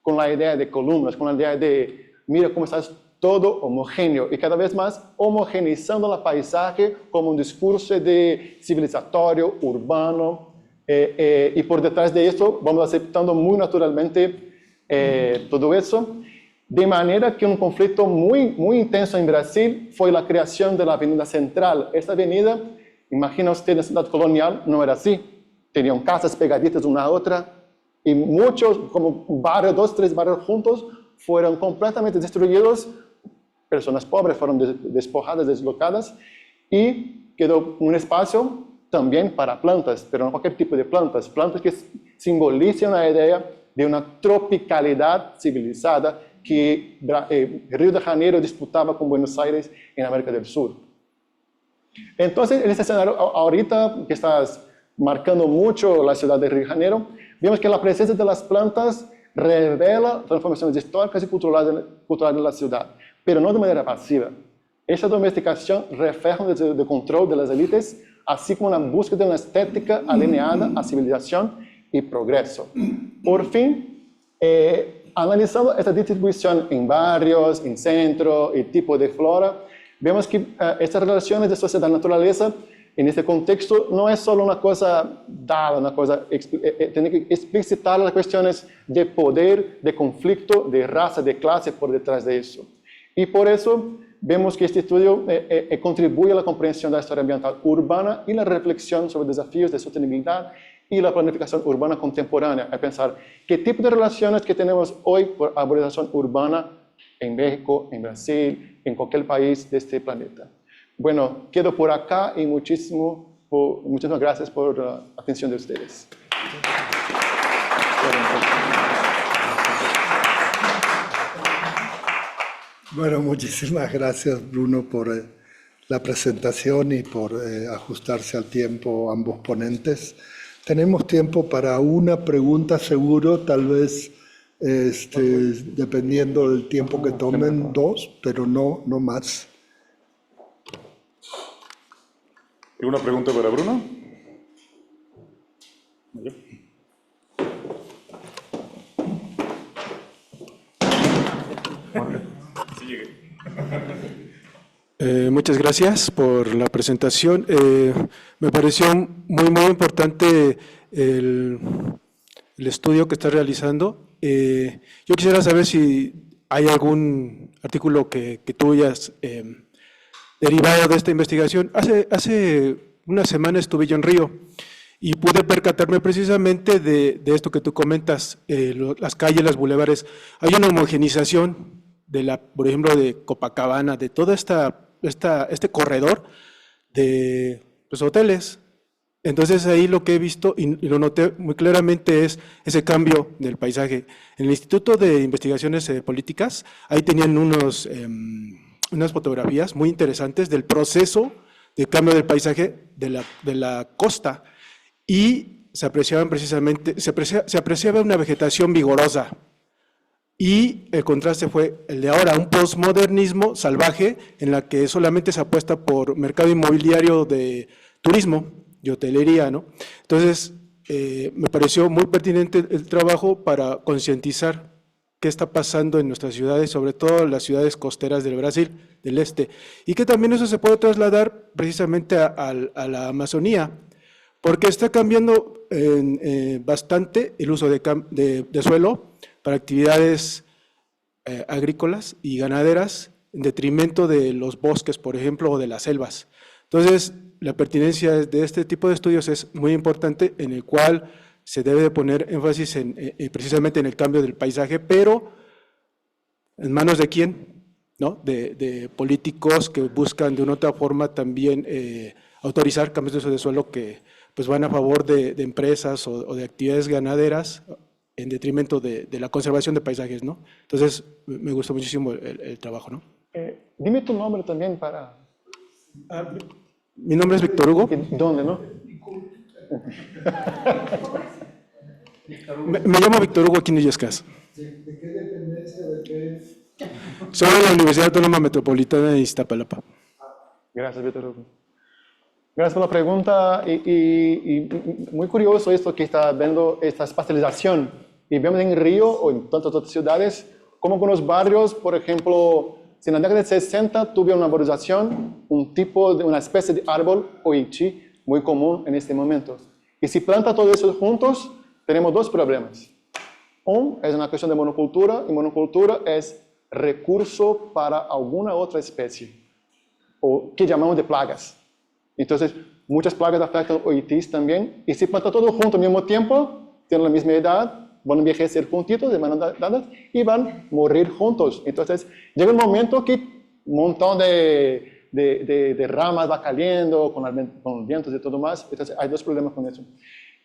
Speaker 5: con la idea de columnas, con la idea de, mira cómo está todo homogéneo, y cada vez más homogeneizando el paisaje como un discurso de civilizatorio, urbano, y por detrás de esto vamos aceptando muy naturalmente todo eso, de manera que un conflicto muy intenso en Brasil fue la creación de la Avenida Central. Esta avenida, imagina usted, en la ciudad colonial no era así. Tenían casas pegaditas una a otra y muchos, como barrios, 2, 3 barrios juntos, fueron completamente destruidos. Personas pobres fueron despojadas, deslocadas, y quedó un espacio también para plantas, pero no cualquier tipo de plantas. Plantas que simbolizan la idea de una tropicalidad civilizada que Río de Janeiro disputaba con Buenos Aires en América del Sur. Entonces, en este escenario, ahorita que estás marcando mucho la ciudad de Río de Janeiro, vemos que la presencia de las plantas revela transformaciones históricas y culturales de la ciudad, pero no de manera pasiva. Esta domesticación refleja un deseo de control de las élites, así como una búsqueda de una estética alineada a civilización y progreso. Por fin, analizando esta distribución en barrios, en centro y tipo de flora, vemos que estas relaciones de sociedad-naturaleza en este contexto no es solo una cosa dada, una cosa, tiene que explicitar las cuestiones de poder, de conflicto, de raza, de clase por detrás de eso. Y por eso vemos que este estudio contribuye a la comprensión de la historia ambiental urbana y la reflexión sobre desafíos de sostenibilidad y la planificación urbana contemporánea, a pensar qué tipo de relaciones que tenemos hoy por arborización urbana en México, en Brasil, en cualquier país de este planeta. Bueno, quedo por acá y muchísimas gracias por la atención de ustedes.
Speaker 2: Bueno, muchísimas gracias, Bruno, por la presentación y por ajustarse al tiempo ambos ponentes. Tenemos tiempo para una pregunta seguro, tal vez dependiendo del tiempo que tomen, dos, pero no más.
Speaker 1: ¿Alguna pregunta para Bruno?
Speaker 6: Muchas gracias por la presentación. Me pareció muy importante el estudio que estás realizando. Yo quisiera saber si hay algún artículo que tú hayas derivado de esta investigación. Hace una semana estuve yo en Río y pude percatarme precisamente de esto que tú comentas, las calles, los bulevares. Hay una homogenización por ejemplo, de Copacabana, de todo este corredor de los hoteles. Entonces ahí lo que he visto y lo noté muy claramente es ese cambio del paisaje. En el Instituto de Investigaciones Políticas, ahí tenían unas fotografías muy interesantes del proceso de cambio del paisaje de la costa y se apreciaban precisamente, se apreciaba una vegetación vigorosa. Y el contraste fue el de ahora, un postmodernismo salvaje en la que solamente se apuesta por mercado inmobiliario de turismo, de hotelería, ¿no? Entonces, me pareció muy pertinente el trabajo para concientizar qué está pasando en nuestras ciudades, sobre todo las ciudades costeras del Brasil, del este, y que también eso se puede trasladar precisamente a la Amazonía, porque está cambiando bastante el uso de suelo para actividades agrícolas y ganaderas en detrimento de los bosques, por ejemplo, o de las selvas. Entonces, la pertinencia de este tipo de estudios es muy importante, en el cual se debe de poner énfasis precisamente en el cambio del paisaje, pero ¿en manos de quién? ¿No? De políticos que buscan de una otra forma también autorizar cambios de uso de suelo que pues, van a favor de empresas o de actividades ganaderas, en detrimento de la conservación de paisajes, ¿no? Entonces, me gustó muchísimo el trabajo, ¿no?
Speaker 5: Dime tu nombre también para...
Speaker 6: Mi nombre es Víctor Hugo.
Speaker 5: ¿Dónde, no?
Speaker 6: Me llamo Víctor Hugo aquí en Illescas.
Speaker 2: ¿De qué dependencia? ¿De qué?
Speaker 6: Soy de la Universidad Autónoma Metropolitana de Iztapalapa.
Speaker 5: Gracias, Víctor Hugo. Gracias por la pregunta y muy curioso esto que está viendo esta espacialización. Y vemos en Río o en tantas otras ciudades como algunos barrios, por ejemplo, si en la década de 60 tuve una arborización, una especie de árbol oichi muy común en este momento. Y si planta todo eso juntos, tenemos dos problemas. Un es una cuestión de monocultura, y monocultura es recurso para alguna otra especie, o que llamamos de plagas. Entonces, muchas plagas afectan oitis también, y si planta todo junto al mismo tiempo, tienen la misma edad, van a envejecer juntitos de manos dadas y van a morir juntos. Entonces, llega un momento que un montón de ramas va cayendo con vientos y todo más. Entonces, hay dos problemas con eso.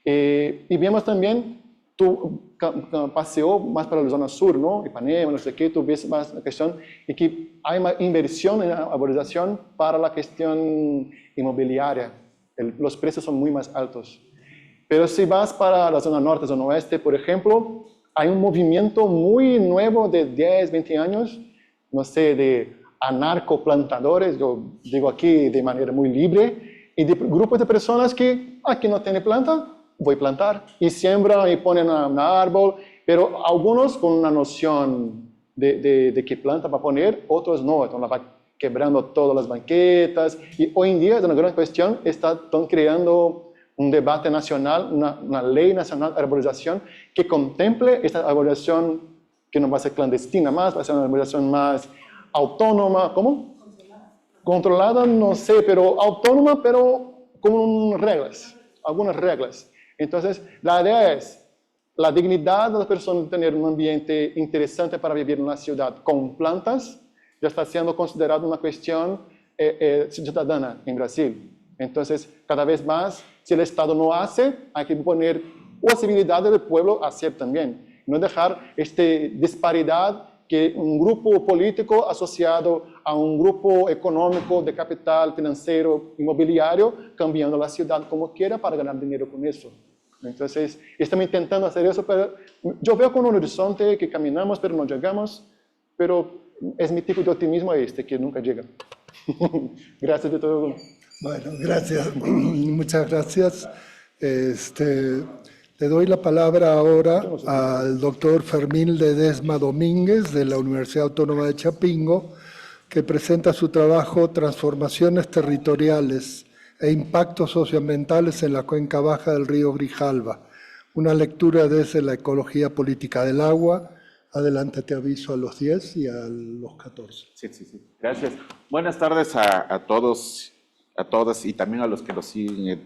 Speaker 5: Y vemos también, tú paseó más para la zona sur, ¿no? Ipanema, no sé qué, tú ves más la cuestión y que hay más inversión en la arborización para la cuestión inmobiliaria. Los precios son muy más altos. Pero si vas para la zona norte, zona oeste, por ejemplo, hay un movimiento muy nuevo de 10, 20 años, no sé, de anarcoplantadores, yo digo aquí de manera muy libre, y de grupos de personas que aquí no tiene planta, voy a plantar, y siembran y ponen un árbol, pero algunos con una noción de qué planta va a poner, otros no, entonces va quebrando todas las banquetas, y hoy en día es una gran cuestión, están creando un debate nacional, una ley nacional de arborización que contemple esta arborización que no va a ser clandestina más, va a ser una arborización más autónoma, ¿cómo? controlada, no sé, pero autónoma, pero con reglas, algunas reglas. Entonces, la idea es la dignidad de las personas de tener un ambiente interesante para vivir en una ciudad con plantas, ya está siendo considerado una cuestión ciudadana en Brasil. Entonces, cada vez más, si el Estado no hace, hay que poner posibilidades del pueblo a hacer también. No dejar esta disparidad que un grupo político asociado a un grupo económico de capital financiero inmobiliario, cambiando la ciudad como quiera para ganar dinero con eso. Entonces, estamos intentando hacer eso, pero yo veo con un horizonte que caminamos, pero no llegamos, pero es mi tipo de optimismo que nunca llega. Gracias de todo.
Speaker 2: Bueno, gracias. Muchas gracias. Le doy la palabra ahora al doctor Fermín Ledesma Domínguez de la Universidad Autónoma de Chapingo, que presenta su trabajo Transformaciones territoriales e impactos socioambientales en la cuenca baja del río Grijalba. Una lectura desde la ecología política del agua. Adelante, te aviso a los 10 y a los 14.
Speaker 7: Sí. Gracias. Buenas tardes a todos, a todas y también a los que nos siguen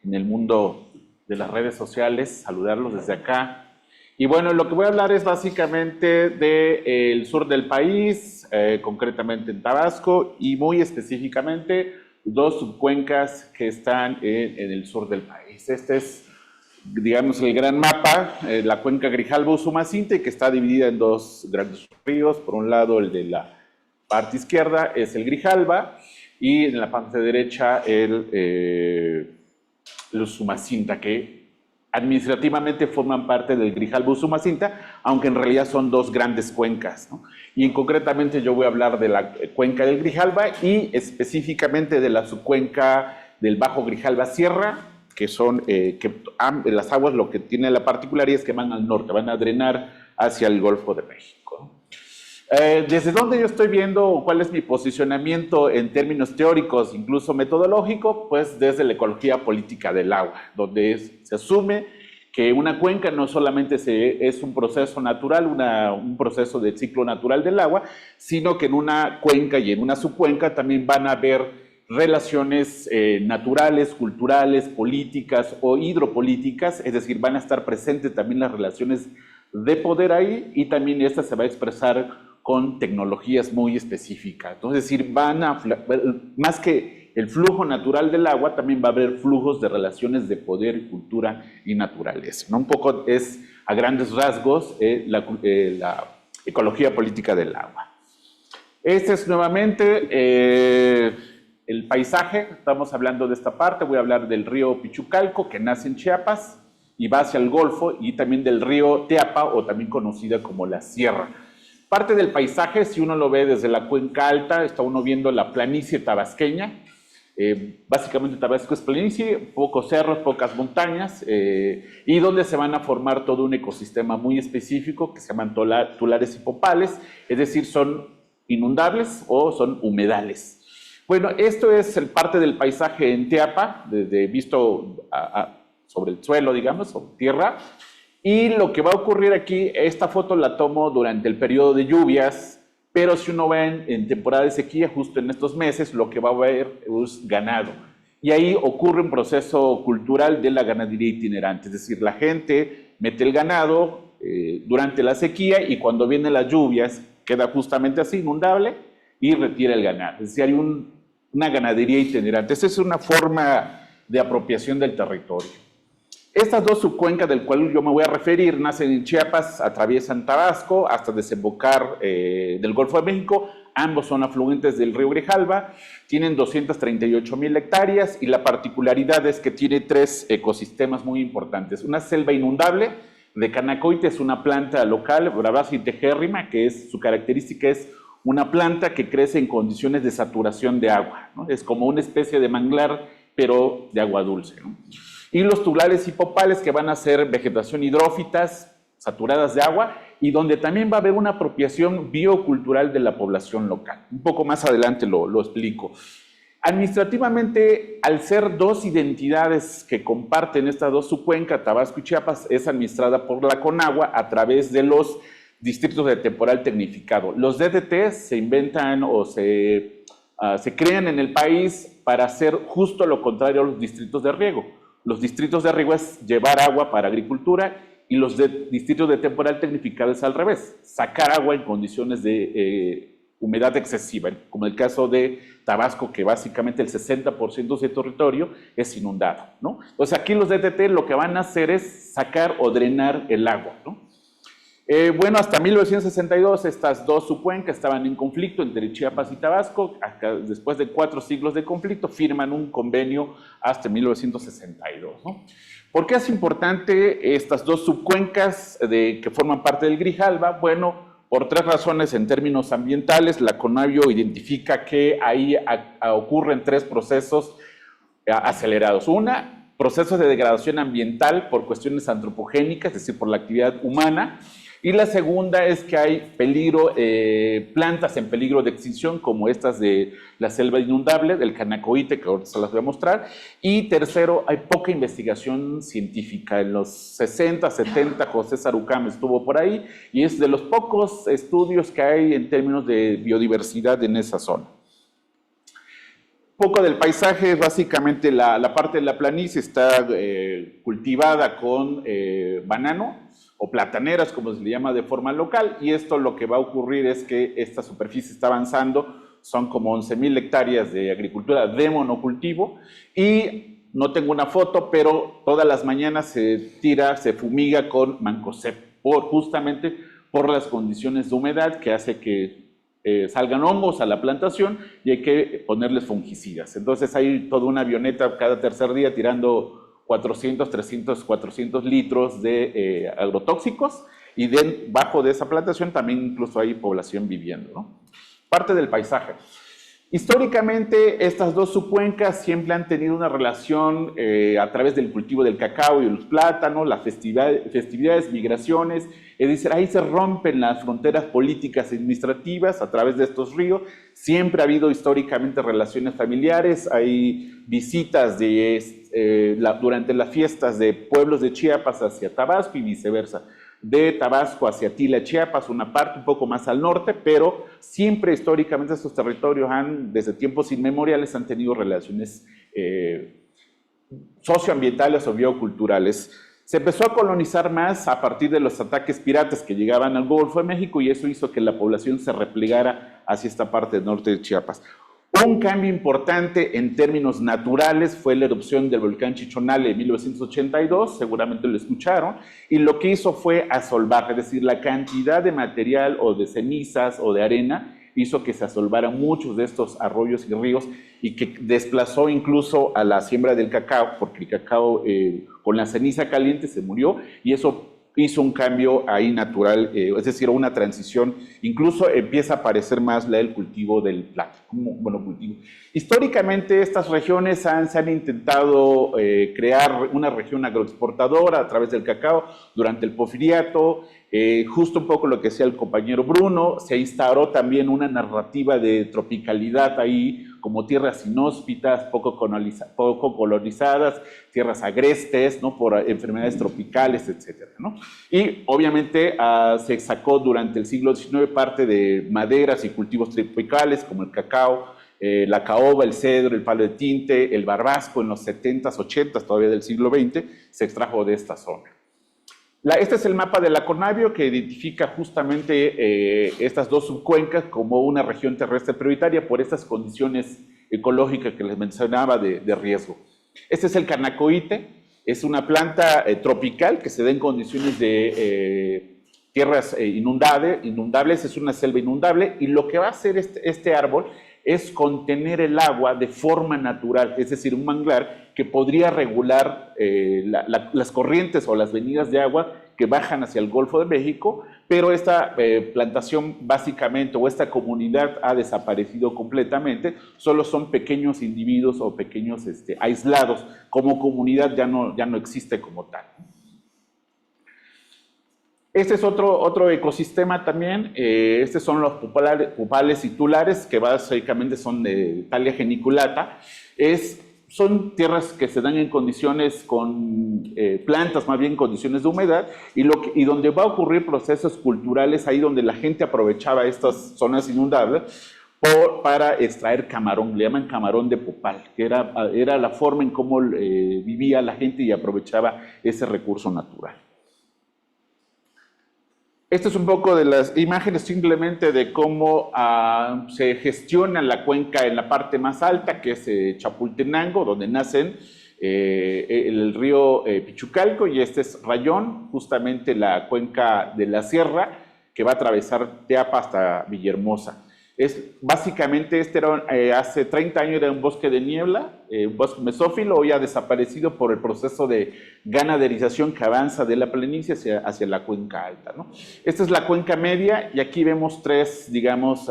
Speaker 7: en el mundo de las redes sociales. Saludarlos desde acá. Y bueno, lo que voy a hablar es básicamente del sur del país, concretamente en Tabasco y muy específicamente dos subcuencas que están en el sur del país. Este es, digamos, el gran mapa, la cuenca Grijalba-Usumacinta, que está dividida en dos grandes ríos. Por un lado, el de la parte izquierda es el Grijalba y en la parte derecha el Usumacinta, que administrativamente forman parte del Grijalba-Usumacinta, aunque en realidad son dos grandes cuencas, ¿no? Y concretamente yo voy a hablar de la cuenca del Grijalba y específicamente de la subcuenca del Bajo Grijalba Sierra, que son las aguas, lo que tiene la particularidad es que van al norte, van a drenar hacia el Golfo de México. ¿Desde dónde yo estoy viendo cuál es mi posicionamiento en términos teóricos, incluso metodológico? Pues desde la ecología política del agua, donde se asume que una cuenca no solamente es un proceso natural, un proceso del ciclo natural del agua, sino que en una cuenca y en una subcuenca también van a haber relaciones naturales, culturales, políticas o hidropolíticas, es decir, van a estar presentes también las relaciones de poder ahí y también esta se va a expresar con tecnologías muy específicas. Entonces, es decir, más que el flujo natural del agua, también va a haber flujos de relaciones de poder, cultura y naturaleza, ¿no? Un poco es, a grandes rasgos, la ecología política del agua. Este es nuevamente el paisaje. Estamos hablando de esta parte. Voy a hablar del río Pichucalco, que nace en Chiapas y va hacia el Golfo, y también del río Teapa, o también conocida como la Sierra. Parte del paisaje, si uno lo ve desde la cuenca alta, está uno viendo la planicie tabasqueña. Básicamente Tabasco es planicie, pocos cerros, pocas montañas, y donde se van a formar todo un ecosistema muy específico que se llaman tulares y popales, es decir, son inundables o son humedales. Bueno, esto es parte del paisaje en Teapa, visto sobre el suelo, digamos, sobre tierra. Y lo que va a ocurrir aquí, esta foto la tomo durante el periodo de lluvias, pero si uno ve en temporada de sequía, justo en estos meses, lo que va a haber es ganado. Y ahí ocurre un proceso cultural de la ganadería itinerante, es decir, la gente mete el ganado durante la sequía y cuando vienen las lluvias queda justamente así, inundable, y retira el ganado. Es decir, hay una ganadería itinerante. Esa es una forma de apropiación del territorio. Estas dos subcuencas del cual yo me voy a referir nacen en Chiapas, atraviesan Tabasco hasta desembocar del Golfo de México. Ambos son afluentes del río Grijalba, tienen 238,000 hectáreas y la particularidad es que tiene tres ecosistemas muy importantes. Una selva inundable de Canacoite, es una planta local, Bravaceae tegérrima, que su característica es una planta que crece en condiciones de saturación de agua, ¿no? Es como una especie de manglar, pero de agua dulce, ¿no? Y los tulares y popales, que van a ser vegetación hidrófitas, saturadas de agua, y donde también va a haber una apropiación biocultural de la población local. Un poco más adelante lo explico. Administrativamente, al ser dos identidades que comparten estas dos subcuencas, Tabasco y Chiapas, es administrada por la Conagua a través de los distritos de temporal tecnificado. Los DDT se inventan o se se crean en el país para hacer justo lo contrario a los distritos de riego. Los distritos de riego es llevar agua para agricultura y los distritos de temporal tecnificado es al revés, sacar agua en condiciones de humedad excesiva, como el caso de Tabasco, que básicamente el 60% de su territorio es inundado, ¿no? Entonces aquí los DTT lo que van a hacer es sacar o drenar el agua, ¿no? Bueno, hasta 1962 estas dos subcuencas estaban en conflicto entre Chiapas y Tabasco. Después de 4 siglos de conflicto firman un convenio hasta 1962, ¿no? ¿Por qué es importante estas dos subcuencas que forman parte del Grijalva? Bueno, por 3 razones en términos ambientales. La CONABIO identifica que ahí ocurren 3 procesos acelerados. Una, procesos de degradación ambiental por cuestiones antropogénicas, es decir, por la actividad humana. Y la segunda es que hay peligro, plantas en peligro de extinción, como estas de la selva inundable, del canacoite, que ahora se las voy a mostrar. Y tercero, hay poca investigación científica. En los 60, 70, José Sarucán estuvo por ahí, y es de los pocos estudios que hay en términos de biodiversidad en esa zona. Poco del paisaje, básicamente la parte de la planicie está cultivada con banano, o plataneras, como se le llama de forma local, y esto lo que va a ocurrir es que esta superficie está avanzando, son como 11,000 hectáreas de agricultura de monocultivo, y no tengo una foto, pero todas las mañanas se fumiga con mancozeb, justamente por las condiciones de humedad que hace que salgan hongos a la plantación y hay que ponerles fungicidas. Entonces hay toda una avioneta cada tercer día tirando 400, 300, 400 litros de agrotóxicos, y debajo de esa plantación también incluso hay población viviendo, ¿no? Parte del paisaje. Históricamente, estas dos subcuencas siempre han tenido una relación a través del cultivo del cacao y los plátanos, las festividades, migraciones, es decir, ahí se rompen las fronteras políticas y administrativas a través de estos ríos. Siempre ha habido históricamente relaciones familiares, hay visitas durante las fiestas de pueblos de Chiapas hacia Tabasco y viceversa, de Tabasco hacia Tila, Chiapas, una parte un poco más al norte, pero siempre históricamente estos territorios desde tiempos inmemoriales han tenido relaciones socioambientales o bioculturales. Se empezó a colonizar más a partir de los ataques piratas que llegaban al Golfo de México, y eso hizo que la población se replegara hacia esta parte del norte de Chiapas. Un cambio importante en términos naturales fue la erupción del volcán Chichonale en 1982, seguramente lo escucharon, y lo que hizo fue asolvar, es decir, la cantidad de material o de cenizas o de arena hizo que se asolvaran muchos de estos arroyos y ríos, y que desplazó incluso a la siembra del cacao, porque el cacao con la ceniza caliente se murió, y eso hizo un cambio ahí natural, es decir, una transición. Incluso empieza a aparecer más el cultivo del plátano como monocultivo. Históricamente estas regiones se han intentado crear una región agroexportadora a través del cacao durante el porfiriato. Justo un poco lo que decía el compañero Bruno, se instauró también una narrativa de tropicalidad ahí, como tierras inhóspitas, poco colonizadas, tierras agrestes, ¿no?, por enfermedades tropicales, etcétera, ¿no? Y obviamente se sacó durante el siglo XIX parte de maderas y cultivos tropicales como el cacao, la caoba, el cedro, el palo de tinte, el barbasco en los 70s, 80s todavía del siglo XX, se extrajo de esta zona. Este es el mapa de la CONABIO, que identifica justamente estas dos subcuencas como una región terrestre prioritaria por estas condiciones ecológicas que les mencionaba de riesgo. Este es el canacoite, es una planta tropical que se da en condiciones de tierras inundables, es una selva inundable, y lo que va a hacer este árbol es contener el agua de forma natural, es decir, un manglar que podría regular las corrientes o las venidas de agua que bajan hacia el Golfo de México, pero esta plantación básicamente, o esta comunidad ha desaparecido completamente, solo son pequeños individuos o pequeños aislados, como comunidad ya no existe como tal. Este es otro ecosistema también. Estos son los pupales y tulares, que básicamente son de Thalia geniculata. Son tierras que se dan en condiciones con plantas, más bien condiciones de humedad, y donde va a ocurrir procesos culturales, ahí donde la gente aprovechaba estas zonas inundables, para extraer camarón, le llaman camarón de Popal, que era la forma en cómo vivía la gente y aprovechaba ese recurso natural. Esto es un poco de las imágenes simplemente de cómo se gestiona la cuenca en la parte más alta, que es Chapultenango, donde nacen el río Pichucalco, y este es Rayón, justamente la cuenca de la sierra que va a atravesar Teapa hasta Villahermosa. Básicamente hace 30 años era un bosque de niebla, un bosque mesófilo, hoy ha desaparecido por el proceso de ganaderización que avanza de la planicie hacia la cuenca alta, ¿no? Esta es la cuenca media y aquí vemos tres, digamos,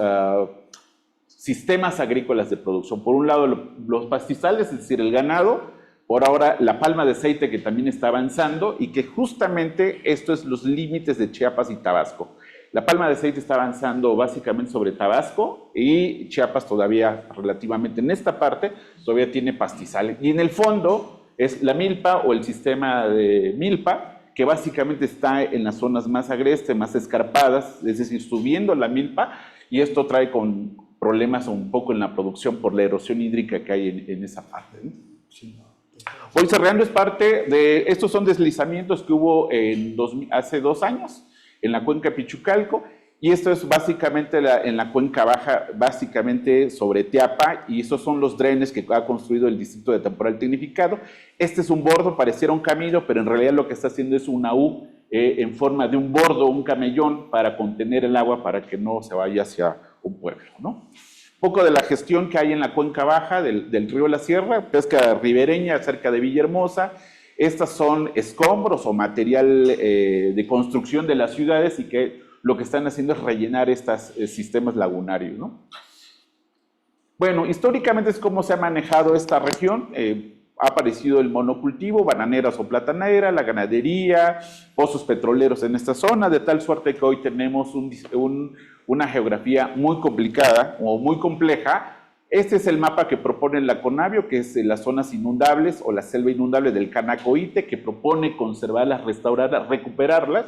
Speaker 7: sistemas agrícolas de producción. Por un lado los pastizales, es decir, el ganado, por ahora la palma de aceite que también está avanzando y que justamente esto es los límites de Chiapas y Tabasco. La palma de aceite está avanzando básicamente sobre Tabasco y Chiapas todavía relativamente en esta parte todavía tiene pastizales. Y en el fondo es la milpa o el sistema de milpa que básicamente está en las zonas más agrestes, más escarpadas, es decir, subiendo la milpa, y esto trae con problemas un poco en la producción por la erosión hídrica que hay en esa parte, ¿no? Sí. Hoy Cerreando es parte de, estos son deslizamientos que hubo hace 2 años, en la cuenca Pichucalco, y esto es básicamente en la cuenca baja, básicamente sobre Teapa, y esos son los drenes que ha construido el Distrito de Temporal Tecnificado. Este es un bordo, pareciera un camino, pero en realidad lo que está haciendo es una U en forma de un bordo, un camellón, para contener el agua para que no se vaya hacia un pueblo, ¿no? Un poco de la gestión que hay en la cuenca baja del río La Sierra, pesca ribereña cerca de Villahermosa. Estas son escombros o material de construcción de las ciudades y que lo que están haciendo es rellenar estos sistemas lagunarios, ¿no? Bueno, históricamente es como se ha manejado esta región. Ha aparecido el monocultivo, bananeras o platanera, la ganadería, pozos petroleros en esta zona, de tal suerte que hoy tenemos una geografía muy complicada o muy compleja. Este es el mapa que propone la CONAVIO, que es las zonas inundables o la selva inundable del Canacoite, que propone conservarlas, restaurarlas, recuperarlas.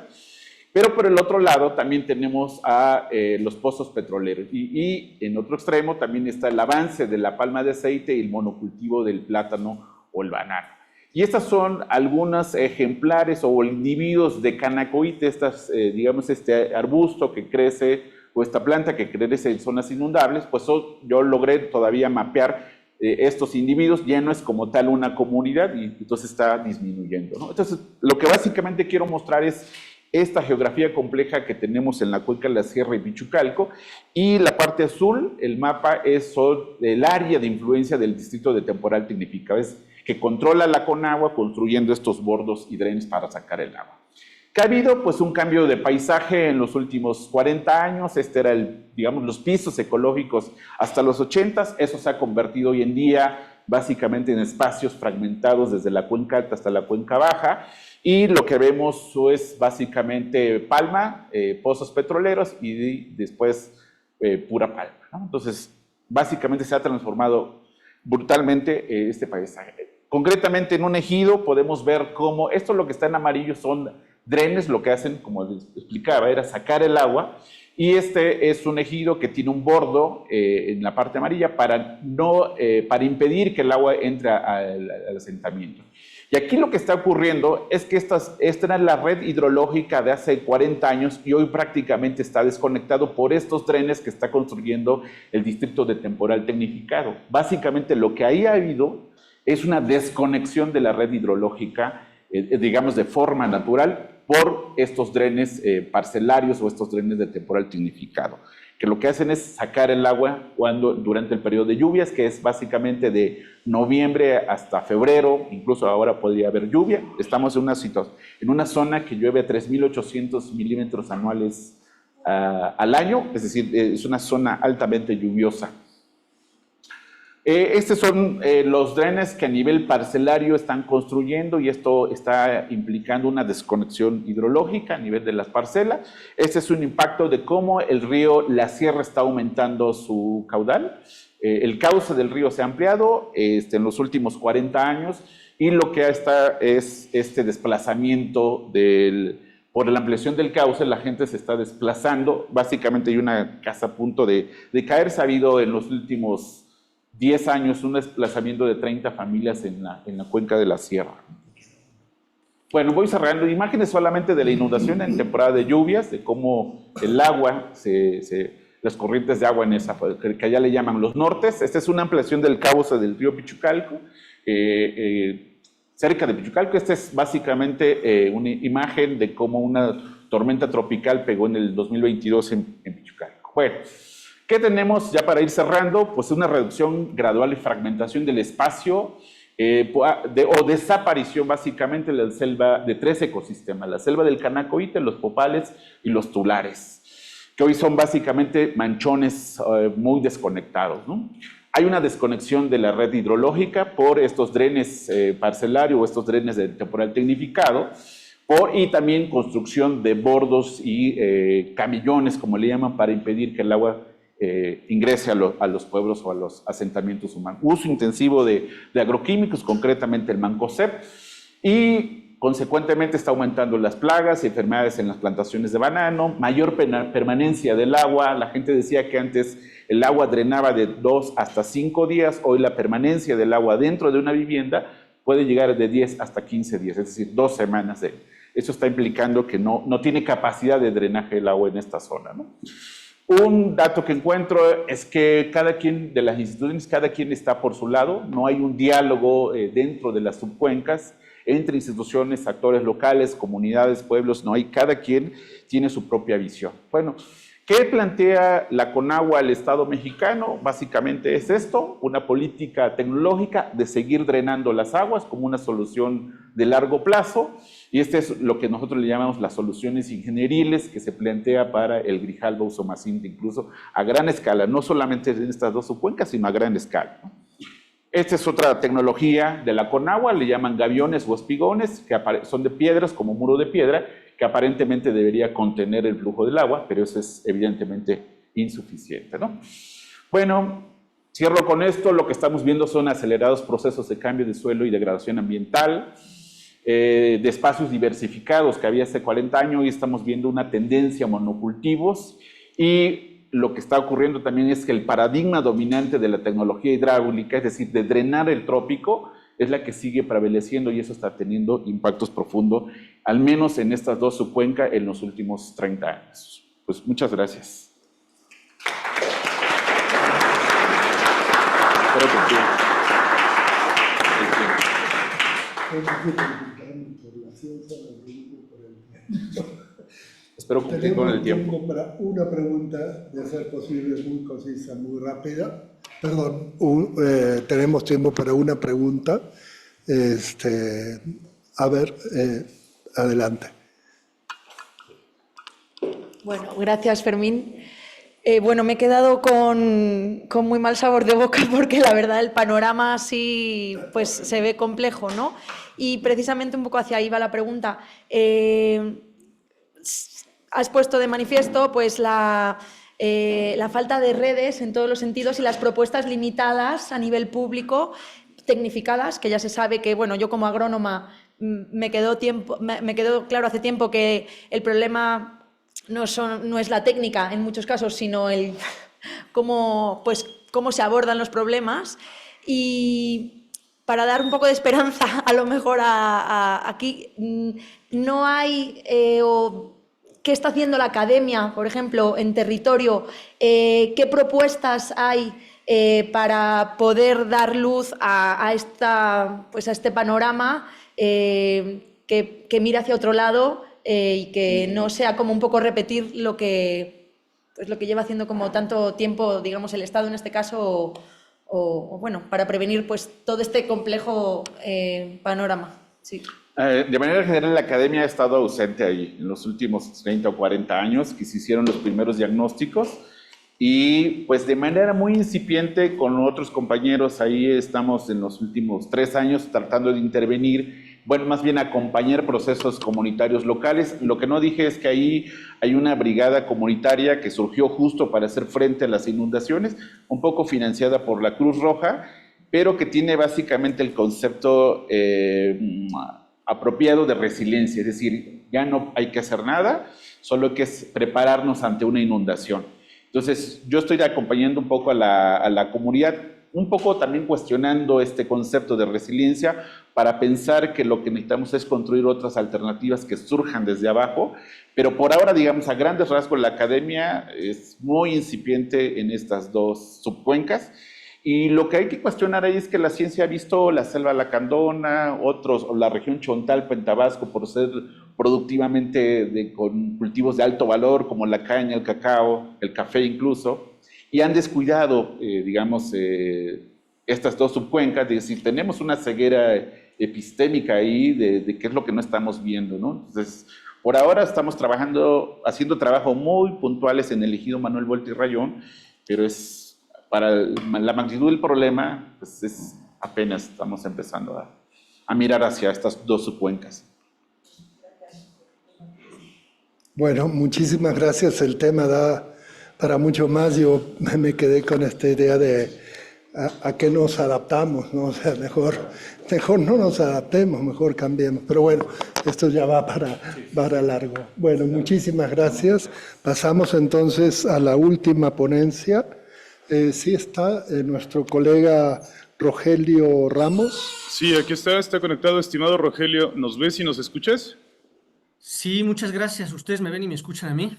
Speaker 7: Pero por el otro lado también tenemos a los pozos petroleros. Y en otro extremo también está el avance de la palma de aceite y el monocultivo del plátano o el banano. Y estas son algunos ejemplares o individuos de Canacoite, digamos este arbusto que crece o esta planta que crece en zonas inundables. Pues yo logré todavía mapear estos individuos, ya no es como tal una comunidad y entonces está disminuyendo, ¿no? Entonces lo que básicamente quiero mostrar es esta geografía compleja que tenemos en la cuenca de la Sierra y Pichucalco, y la parte azul, el mapa, es el área de influencia del Distrito de Temporal Tecnificado, es que controla la Conagua construyendo estos bordos y drenes para sacar el agua. Que ha habido pues un cambio de paisaje en los últimos 40 años, este era digamos, los pisos ecológicos hasta los 80s, eso se ha convertido hoy en día básicamente en espacios fragmentados desde la cuenca alta hasta la cuenca baja, y lo que vemos es básicamente palma, pozos petroleros y después pura palma, ¿no? Entonces, básicamente se ha transformado brutalmente este paisaje. Concretamente en un ejido podemos ver cómo, esto lo que está en amarillo son drenes, lo que hacen, como les explicaba, era sacar el agua, y este es un ejido que tiene un bordo en la parte amarilla para impedir que el agua entre al asentamiento. Y aquí lo que está ocurriendo es que esta era la red hidrológica de hace 40 años y hoy prácticamente está desconectado por estos drenes que está construyendo el Distrito de Temporal Tecnificado. Básicamente lo que ahí ha habido es una desconexión de la red hidrológica, digamos de forma natural, por estos drenes parcelarios o estos drenes de temporal tecnificado, que lo que hacen es sacar el agua durante el periodo de lluvias, que es básicamente de noviembre hasta febrero, incluso ahora podría haber lluvia. Estamos en una zona que llueve 3.800 milímetros anuales al año, es decir, es una zona altamente lluviosa. Estos son los drenes que a nivel parcelario están construyendo, y esto está implicando una desconexión hidrológica a nivel de las parcelas. Este es un impacto de cómo el río La Sierra está aumentando su caudal. El cauce del río se ha ampliado en los últimos 40 años, y lo que está es este desplazamiento de por la ampliación del cauce, la gente se está desplazando. Básicamente hay una casa a punto de caerse. Ha habido en los últimos 10 años un desplazamiento de 30 familias en la cuenca de la sierra. Bueno, voy cerrando. Imágenes solamente de la inundación en temporada de lluvias, de cómo el agua, las corrientes de agua en esa, que allá le llaman los nortes. Esta es una ampliación del cauce del río Pichucalco, cerca de Pichucalco. Esta es básicamente una imagen de cómo una tormenta tropical pegó en el 2022 en Pichucalco. Bueno, ¿qué tenemos ya para ir cerrando? Pues una reducción gradual y fragmentación del espacio, o desaparición básicamente de la selva de 3 ecosistemas, la selva del Canacoite, los popales y los tulares, que hoy son básicamente manchones muy desconectados, ¿no? Hay una desconexión de la red hidrológica por estos drenes parcelarios o estos drenes de temporal tecnificado, y también construcción de bordos y camillones, como le llaman, para impedir que el agua ingrese a los pueblos o a los asentamientos humanos. Uso intensivo de agroquímicos, concretamente el mancozeb, y consecuentemente está aumentando las plagas y enfermedades en las plantaciones de banano, mayor permanencia del agua. La gente decía que antes el agua drenaba de 2 hasta 5 días, hoy la permanencia del agua dentro de una vivienda puede llegar de 10 hasta 15 días, es decir, 2 semanas. Eso está implicando que no tiene capacidad de drenaje el agua en esta zona, ¿no? Un dato que encuentro es que cada quien de las instituciones, cada quien está por su lado, no hay un diálogo dentro de las subcuencas, entre instituciones, actores locales, comunidades, pueblos, no hay, cada quien tiene su propia visión. Bueno, ¿qué plantea la CONAGUA al Estado mexicano? Básicamente es esto, una política tecnológica de seguir drenando las aguas como una solución de largo plazo, y este es lo que nosotros le llamamos las soluciones ingenieriles que se plantea para el Grijalba Usumacinta, incluso a gran escala, no solamente en estas 2 subcuencas, sino a gran escala, ¿no? Esta es otra tecnología de la CONAGUA, le llaman gaviones o espigones, que son de piedras, como muro de piedra, que aparentemente debería contener el flujo del agua, pero eso es evidentemente insuficiente, ¿no? Bueno, cierro con esto. Lo que estamos viendo son acelerados procesos de cambio de suelo y degradación ambiental, de espacios diversificados que había hace 40 años, y estamos viendo una tendencia a monocultivos, y lo que está ocurriendo también es que el paradigma dominante de la tecnología hidráulica, es decir, de drenar el trópico, es la que sigue prevaleciendo, y eso está teniendo impactos profundos, al menos en estas 2 subcuencas en los últimos 30 años. Pues muchas gracias. Espero que Espero cumplir con el tiempo.
Speaker 2: Tenemos tiempo para una pregunta, de ser posible muy concisa, muy rápida. Perdón, tenemos tiempo para una pregunta. A ver, adelante.
Speaker 8: Bueno, gracias, Fermín. Bueno, me he quedado con muy mal sabor de boca, porque la verdad el panorama sí pues se ve complejo, ¿no? Y precisamente un poco hacia ahí va la pregunta. Has puesto de manifiesto pues la falta de redes en todos los sentidos y las propuestas limitadas a nivel público, tecnificadas, que ya se sabe que, bueno, yo como agrónoma me quedó claro hace tiempo que el problema no es la técnica en muchos casos, sino el cómo se abordan los problemas. Y para dar un poco de esperanza, a lo mejor aquí no hay... ¿Qué está haciendo la academia, por ejemplo, en territorio? ¿Qué propuestas hay para poder dar luz a este panorama que mire hacia otro lado y que no sea como un poco repetir lo que lleva haciendo como tanto tiempo, digamos, el Estado en este caso, o bueno, para prevenir pues todo este complejo panorama? Sí.
Speaker 7: De manera general, la academia ha estado ausente ahí en los últimos 30 o 40 años que se hicieron los primeros diagnósticos, y pues de manera muy incipiente con otros compañeros ahí estamos en los últimos 3 años tratando de intervenir, bueno, más bien acompañar procesos comunitarios locales. Lo que no dije es que ahí hay una brigada comunitaria que surgió justo para hacer frente a las inundaciones, un poco financiada por la Cruz Roja, pero que tiene básicamente el concepto apropiado de resiliencia, es decir, ya no hay que hacer nada, solo hay que prepararnos ante una inundación. Entonces, yo estoy acompañando un poco a la comunidad, un poco también cuestionando este concepto de resiliencia para pensar que lo que necesitamos es construir otras alternativas que surjan desde abajo, pero por ahora, digamos, a grandes rasgos, la academia es muy incipiente en estas dos subcuencas, y lo que hay que cuestionar ahí es que la ciencia ha visto la selva lacandona, otros, o la región Chontalpa en Tabasco, por ser productivamente con cultivos de alto valor, como la caña, el cacao, el café incluso, y han descuidado, digamos, estas dos subcuencas, de decir, tenemos una ceguera epistémica ahí de qué es lo que no estamos viendo, ¿no? Entonces, por ahora estamos haciendo trabajo muy puntuales en el ejido Manuel Volta y Rayón, pero para la magnitud del problema, pues apenas estamos empezando a mirar hacia estas dos subcuencas.
Speaker 2: Bueno, muchísimas gracias. El tema da para mucho más. Yo me quedé con esta idea de a qué nos adaptamos, ¿no? O sea, mejor no nos adaptemos, mejor cambiemos. Pero bueno, esto ya va para largo. Bueno, muchísimas gracias. Pasamos entonces a la última ponencia. Sí está nuestro colega Rogelio Ramos.
Speaker 1: Sí, aquí está conectado, estimado Rogelio. ¿Nos ves y nos escuchas?
Speaker 9: Sí, muchas gracias. ¿Ustedes me ven y me escuchan a mí?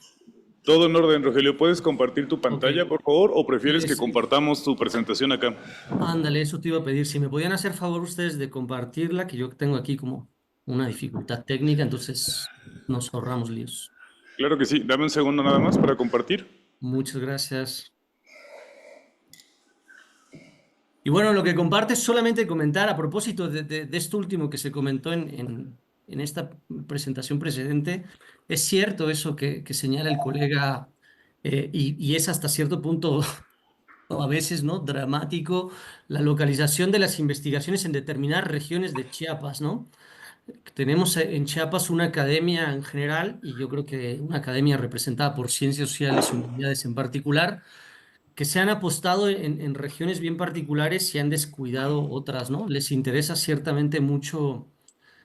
Speaker 1: Todo en orden, Rogelio. ¿Puedes compartir tu pantalla, por favor, o prefieres que
Speaker 9: Sí.
Speaker 1: compartamos tu presentación acá?
Speaker 9: Ándale, eso te iba a pedir. Si me podían hacer favor ustedes de compartirla, que yo tengo aquí como una dificultad técnica, entonces nos ahorramos líos.
Speaker 1: Claro que sí. Dame un segundo nada más para compartir.
Speaker 9: Muchas gracias. Y bueno, lo que comparte es solamente comentar a propósito de esto último que se comentó en esta presentación precedente. Es cierto eso que señala el colega y es hasta cierto punto a veces, ¿no? Dramático la localización de las investigaciones en determinadas regiones de Chiapas, ¿no? Tenemos en Chiapas una academia en general y yo creo que una academia representada por ciencias sociales y humanidades en particular, que se han apostado en regiones bien particulares y han descuidado otras, ¿no? Les interesa ciertamente mucho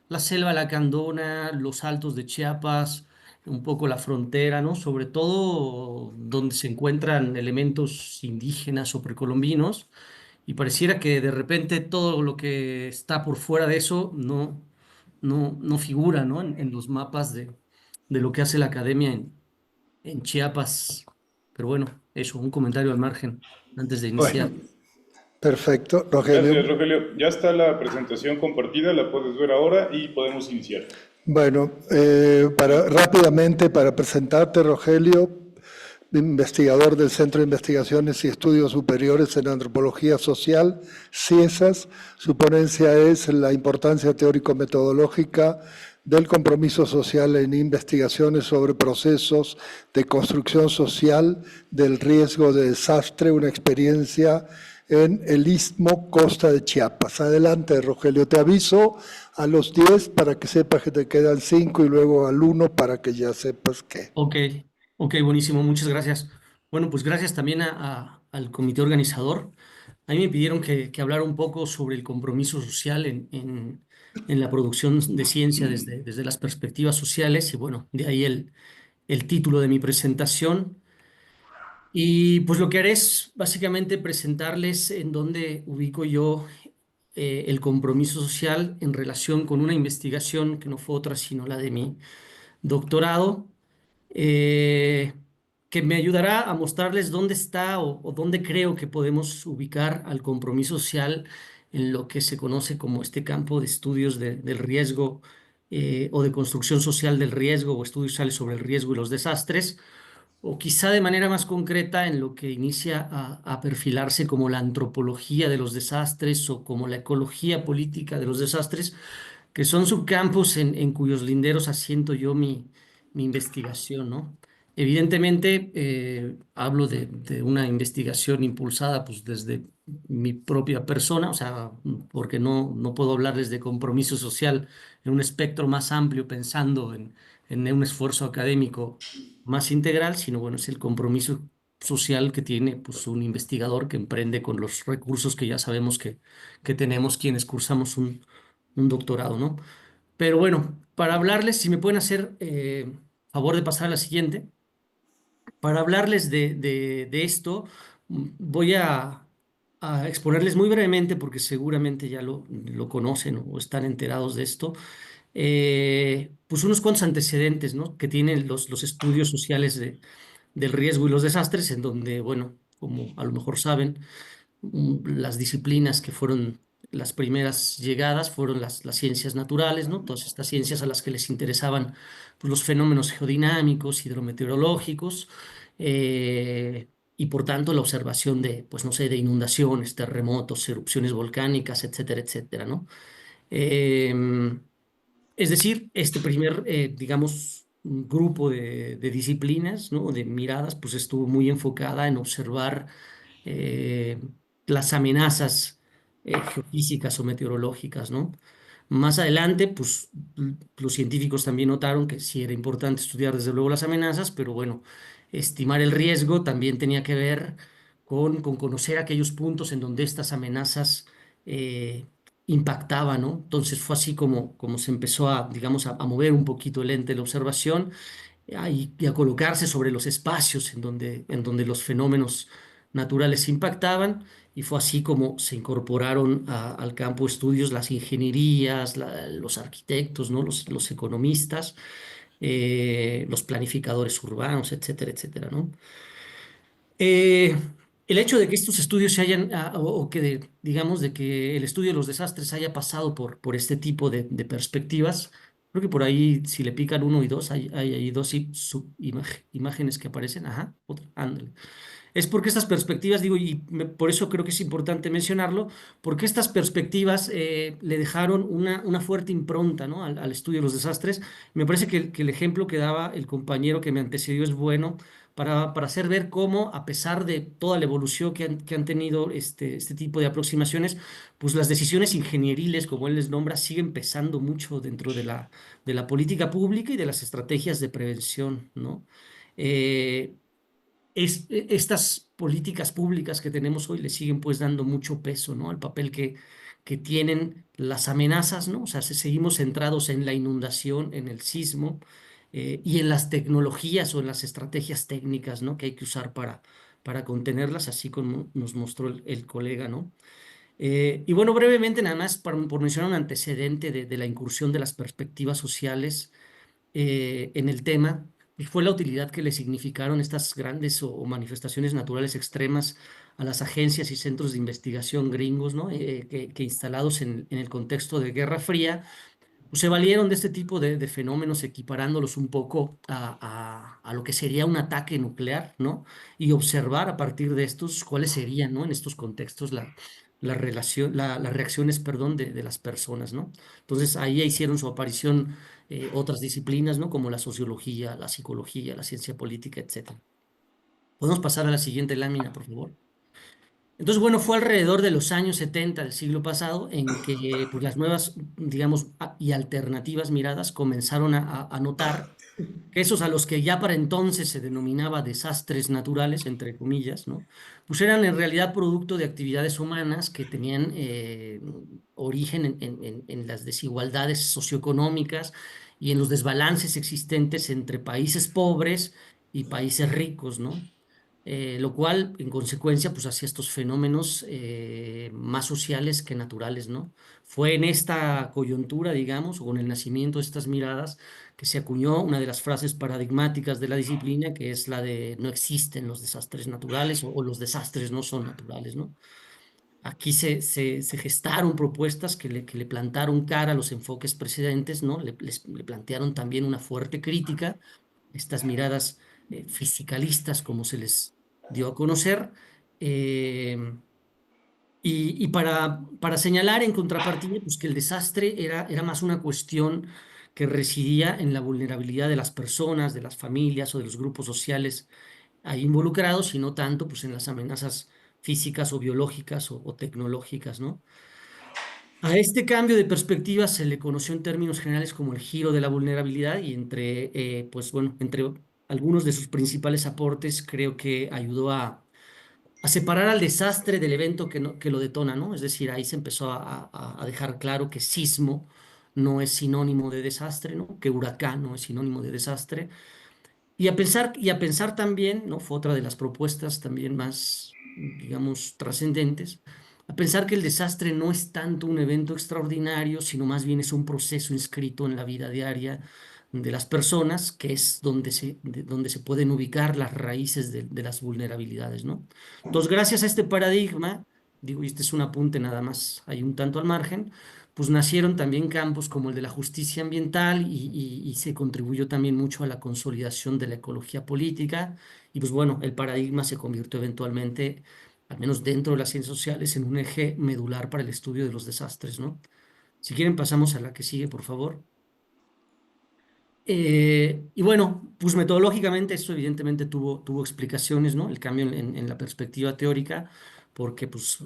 Speaker 9: la selva lacandona, los altos de Chiapas, un poco la frontera, ¿no? Sobre todo donde se encuentran elementos indígenas o precolombinos, y pareciera que de repente todo lo que está por fuera de eso no figura, ¿no? En los mapas de lo que hace la academia en Chiapas. Pero bueno, eso, un comentario al margen antes de iniciar.
Speaker 2: Bueno, perfecto, Rogelio.
Speaker 1: Gracias, Rogelio. Ya está la presentación compartida, la puedes ver ahora y podemos iniciar.
Speaker 2: Bueno, rápidamente para presentarte, Rogelio, investigador del Centro de Investigaciones y Estudios Superiores en Antropología Social, CIESAS. Su ponencia es la importancia teórico-metodológica del compromiso social en investigaciones sobre procesos de construcción social del riesgo de desastre, una experiencia en el Istmo Costa de Chiapas. Adelante, Rogelio. Te aviso a los 10 para que sepas que te quedan 5 y luego al 1 para que ya sepas que.
Speaker 9: Ok, buenísimo, muchas gracias. Bueno, pues gracias también al comité organizador. A mí me pidieron que hablara un poco sobre el compromiso social en la producción de ciencia desde las perspectivas sociales y bueno, de ahí el título de mi presentación. Y pues lo que haré es básicamente presentarles en dónde ubico yo el compromiso social en relación con una investigación que no fue otra sino la de mi doctorado, eh, que me ayudará a mostrarles dónde está o dónde creo que podemos ubicar al compromiso social en lo que se conoce como este campo de estudios del riesgo o de construcción social del riesgo o estudios sociales sobre el riesgo y los desastres, o quizá de manera más concreta en lo que inicia a perfilarse como la antropología de los desastres o como la ecología política de los desastres, que son subcampos en cuyos linderos asiento yo mi investigación, ¿no? Evidentemente, hablo de una investigación impulsada pues, desde mi propia persona, o sea, porque no puedo hablarles de compromiso social en un espectro más amplio pensando en un esfuerzo académico más integral, sino bueno, es el compromiso social que tiene pues, un investigador que emprende con los recursos que ya sabemos que tenemos quienes cursamos un doctorado, ¿no? Pero bueno, para hablarles, si me pueden hacer favor de pasar a la siguiente, para hablarles de esto, voy a exponerles muy brevemente, porque seguramente ya lo conocen o están enterados de esto, pues unos cuantos antecedentes, ¿no?, que tienen los estudios sociales del riesgo y los desastres, en donde, bueno, como a lo mejor saben, las disciplinas que fueron las primeras llegadas fueron las ciencias naturales, ¿no? Todas estas ciencias a las que les interesaban, pues, los fenómenos geodinámicos, hidrometeorológicos, y por tanto la observación de, pues no sé, de inundaciones, terremotos, erupciones volcánicas, etcétera, etcétera, ¿no? Eh, es decir, este primer, digamos, grupo de disciplinas, ¿no?, de miradas, pues estuvo muy enfocada en observar eh, las amenazas geofísicas o meteorológicas, ¿no? Más adelante, pues los científicos también notaron que sí era importante estudiar desde luego las amenazas, pero bueno, estimar el riesgo también tenía que ver con conocer aquellos puntos en donde estas amenazas eh, impactaban, ¿no? Entonces fue así como se empezó a, digamos, a mover un poquito el lente de la observación y a colocarse sobre los espacios en donde los fenómenos naturales impactaban, y fue así como se incorporaron al campo de estudios las ingenierías, los arquitectos, ¿no?, los economistas, los planificadores urbanos, etcétera, etcétera, ¿no? Eh, el hecho de que estos estudios se hayan, o que digamos, de que el estudio de los desastres haya pasado por este tipo de perspectivas, creo que por ahí, si le pican 1 y 2, hay ahí dos imágenes que aparecen. Ajá, otra, ándale. Es porque estas perspectivas, digo, y por eso creo que es importante mencionarlo, porque estas perspectivas le dejaron una fuerte impronta, ¿no?, al estudio de los desastres. Me parece que el ejemplo que daba el compañero que me antecedió es bueno para hacer ver cómo, a pesar de toda la evolución que han tenido este tipo de aproximaciones, pues las decisiones ingenieriles, como él les nombra, siguen pesando mucho dentro de la política pública y de las estrategias de prevención, ¿no? Eh, Estas políticas públicas que tenemos hoy le siguen pues dando mucho peso, ¿no?, al papel que tienen las amenazas, ¿no? O sea, si seguimos centrados en la inundación, en el sismo, y en las tecnologías o en las estrategias técnicas, ¿no?, que hay que usar para contenerlas, así como nos mostró el colega, ¿no? Y bueno, brevemente, nada más por mencionar un antecedente de la incursión de las perspectivas sociales en el tema, y fue la utilidad que le significaron estas grandes o manifestaciones naturales extremas a las agencias y centros de investigación gringos, ¿no?, que instalados en el contexto de Guerra Fría, pues se valieron de este tipo de fenómenos, equiparándolos un poco a lo que sería un ataque nuclear, ¿no? Y observar a partir de estos cuáles serían, ¿no?, en estos contextos las reacciones, perdón, de las personas, ¿no? Entonces ahí hicieron su aparición otras disciplinas, ¿no?, como la sociología, la psicología, la ciencia política, etcétera. Podemos pasar a la siguiente lámina, por favor. Entonces, bueno, fue alrededor de los años 70 del siglo pasado en que, pues, las nuevas, digamos, y alternativas miradas comenzaron a notar que esos a los que ya para entonces se denominaba desastres naturales, entre comillas, ¿no?, pues eran en realidad producto de actividades humanas que tenían origen en las desigualdades socioeconómicas y en los desbalances existentes entre países pobres y países ricos, ¿no? Lo cual, en consecuencia, pues hacía estos fenómenos más sociales que naturales, ¿no? Fue en esta coyuntura, digamos, o con el nacimiento de estas miradas, que se acuñó una de las frases paradigmáticas de la disciplina, que es la de no existen los desastres naturales o los desastres no son naturales, ¿no? Aquí se gestaron propuestas que le plantaron cara a los enfoques precedentes, ¿no? Le plantearon también una fuerte crítica, estas miradas fisicalistas, como se les dio a conocer, eh, y para señalar en contrapartida, pues que el desastre era más una cuestión que residía en la vulnerabilidad de las personas, de las familias o de los grupos sociales ahí involucrados, y no tanto pues en las amenazas físicas o biológicas o tecnológicas, ¿no? A este cambio de perspectiva se le conoció en términos generales como el giro de la vulnerabilidad, y pues bueno, entre algunos de sus principales aportes, creo que ayudó a separar al desastre del evento que lo detona, ¿no? Es decir, ahí se empezó a dejar claro que sismo no es sinónimo de desastre, ¿no? Que huracán no es sinónimo de desastre. Y a pensar también, ¿no? Fue otra de las propuestas también más, digamos, trascendentes, a pensar que el desastre no es tanto un evento extraordinario, sino más bien es un proceso inscrito en la vida diaria de las personas, que es donde se pueden ubicar las raíces de las vulnerabilidades, ¿no? Entonces, gracias a este paradigma, digo, y este es un apunte nada más, hay un tanto al margen, pues nacieron también campos como el de la justicia ambiental y se contribuyó también mucho a la consolidación de la ecología política. Y pues bueno, el paradigma se convirtió eventualmente, al menos dentro de las ciencias sociales, en un eje medular para el estudio de los desastres, ¿no? Si quieren, pasamos a la que sigue, por favor. Y bueno, pues metodológicamente esto evidentemente tuvo explicaciones, ¿no? El cambio en la perspectiva teórica, porque pues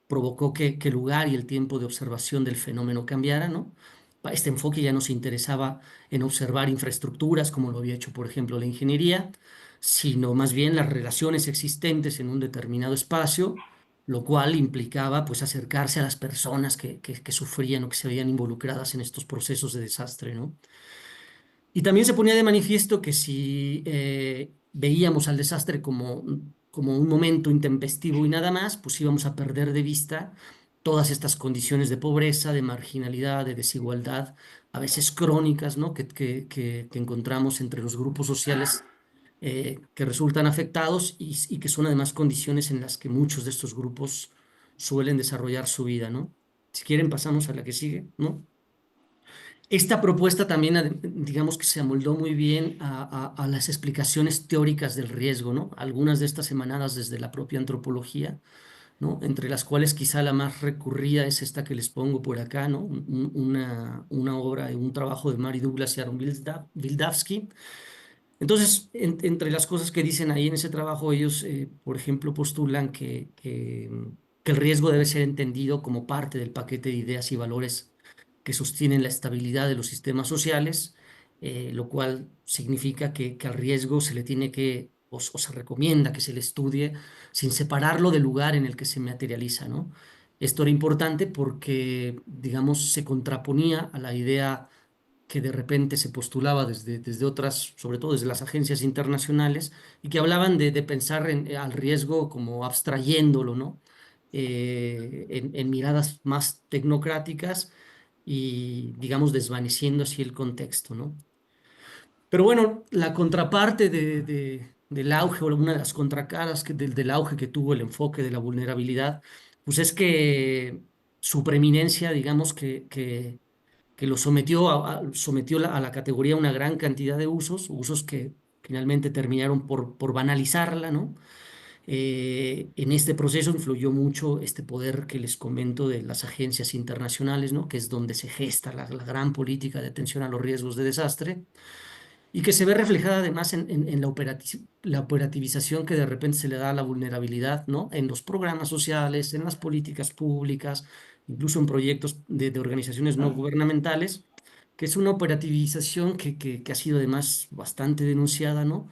Speaker 9: provocó que el lugar y el tiempo de observación del fenómeno cambiara, ¿no? Este enfoque ya no se interesaba en observar infraestructuras, como lo había hecho, por ejemplo, la ingeniería, sino más bien las relaciones existentes en un determinado espacio, lo cual implicaba pues acercarse a las personas que sufrían o que se veían involucradas en estos procesos de desastre, ¿no? Y también se ponía de manifiesto que si veíamos al desastre como un momento intempestivo y nada más, pues íbamos a perder de vista todas estas condiciones de pobreza, de marginalidad, de desigualdad, a veces crónicas, ¿no? que encontramos entre los grupos sociales que resultan afectados y que son además condiciones en las que muchos de estos grupos suelen desarrollar su vida, ¿no? Si quieren, pasamos a la que sigue, ¿no? Esta propuesta también, digamos que se amoldó muy bien a las explicaciones teóricas del riesgo, ¿no? Algunas de estas emanadas desde la propia antropología, ¿no? Entre las cuales quizá la más recurrida es esta que les pongo por acá, ¿no? Una obra, un trabajo de Mary Douglas y Aaron Wildavsky. Entonces, entre las cosas que dicen ahí en ese trabajo, ellos, por ejemplo, postulan que el riesgo debe ser entendido como parte del paquete de ideas y valores que sostienen la estabilidad de los sistemas sociales, lo cual significa que al riesgo se le tiene que, o se recomienda que se le estudie sin separarlo del lugar en el que se materializa, ¿no? Esto era importante porque, digamos, se contraponía a la idea que de repente se postulaba desde otras, sobre todo desde las agencias internacionales, y que hablaban de pensar al riesgo como abstrayéndolo, ¿no? En miradas más tecnocráticas y, digamos, desvaneciendo así el contexto, ¿no? Pero bueno, la contraparte del auge, o una de las contracaras del auge que tuvo el enfoque de la vulnerabilidad, pues es que su preeminencia, digamos, que lo sometió a la categoría una gran cantidad de usos que finalmente terminaron por banalizarla, ¿no? En este proceso influyó mucho este poder que les comento de las agencias internacionales, ¿no? Que es donde se gesta la gran política de atención a los riesgos de desastre y que se ve reflejada además en la operativización que de repente se le da a la vulnerabilidad, ¿no? En los programas sociales, en las políticas públicas, incluso en proyectos de organizaciones no gubernamentales, que es una operativización que ha sido además bastante denunciada, ¿no?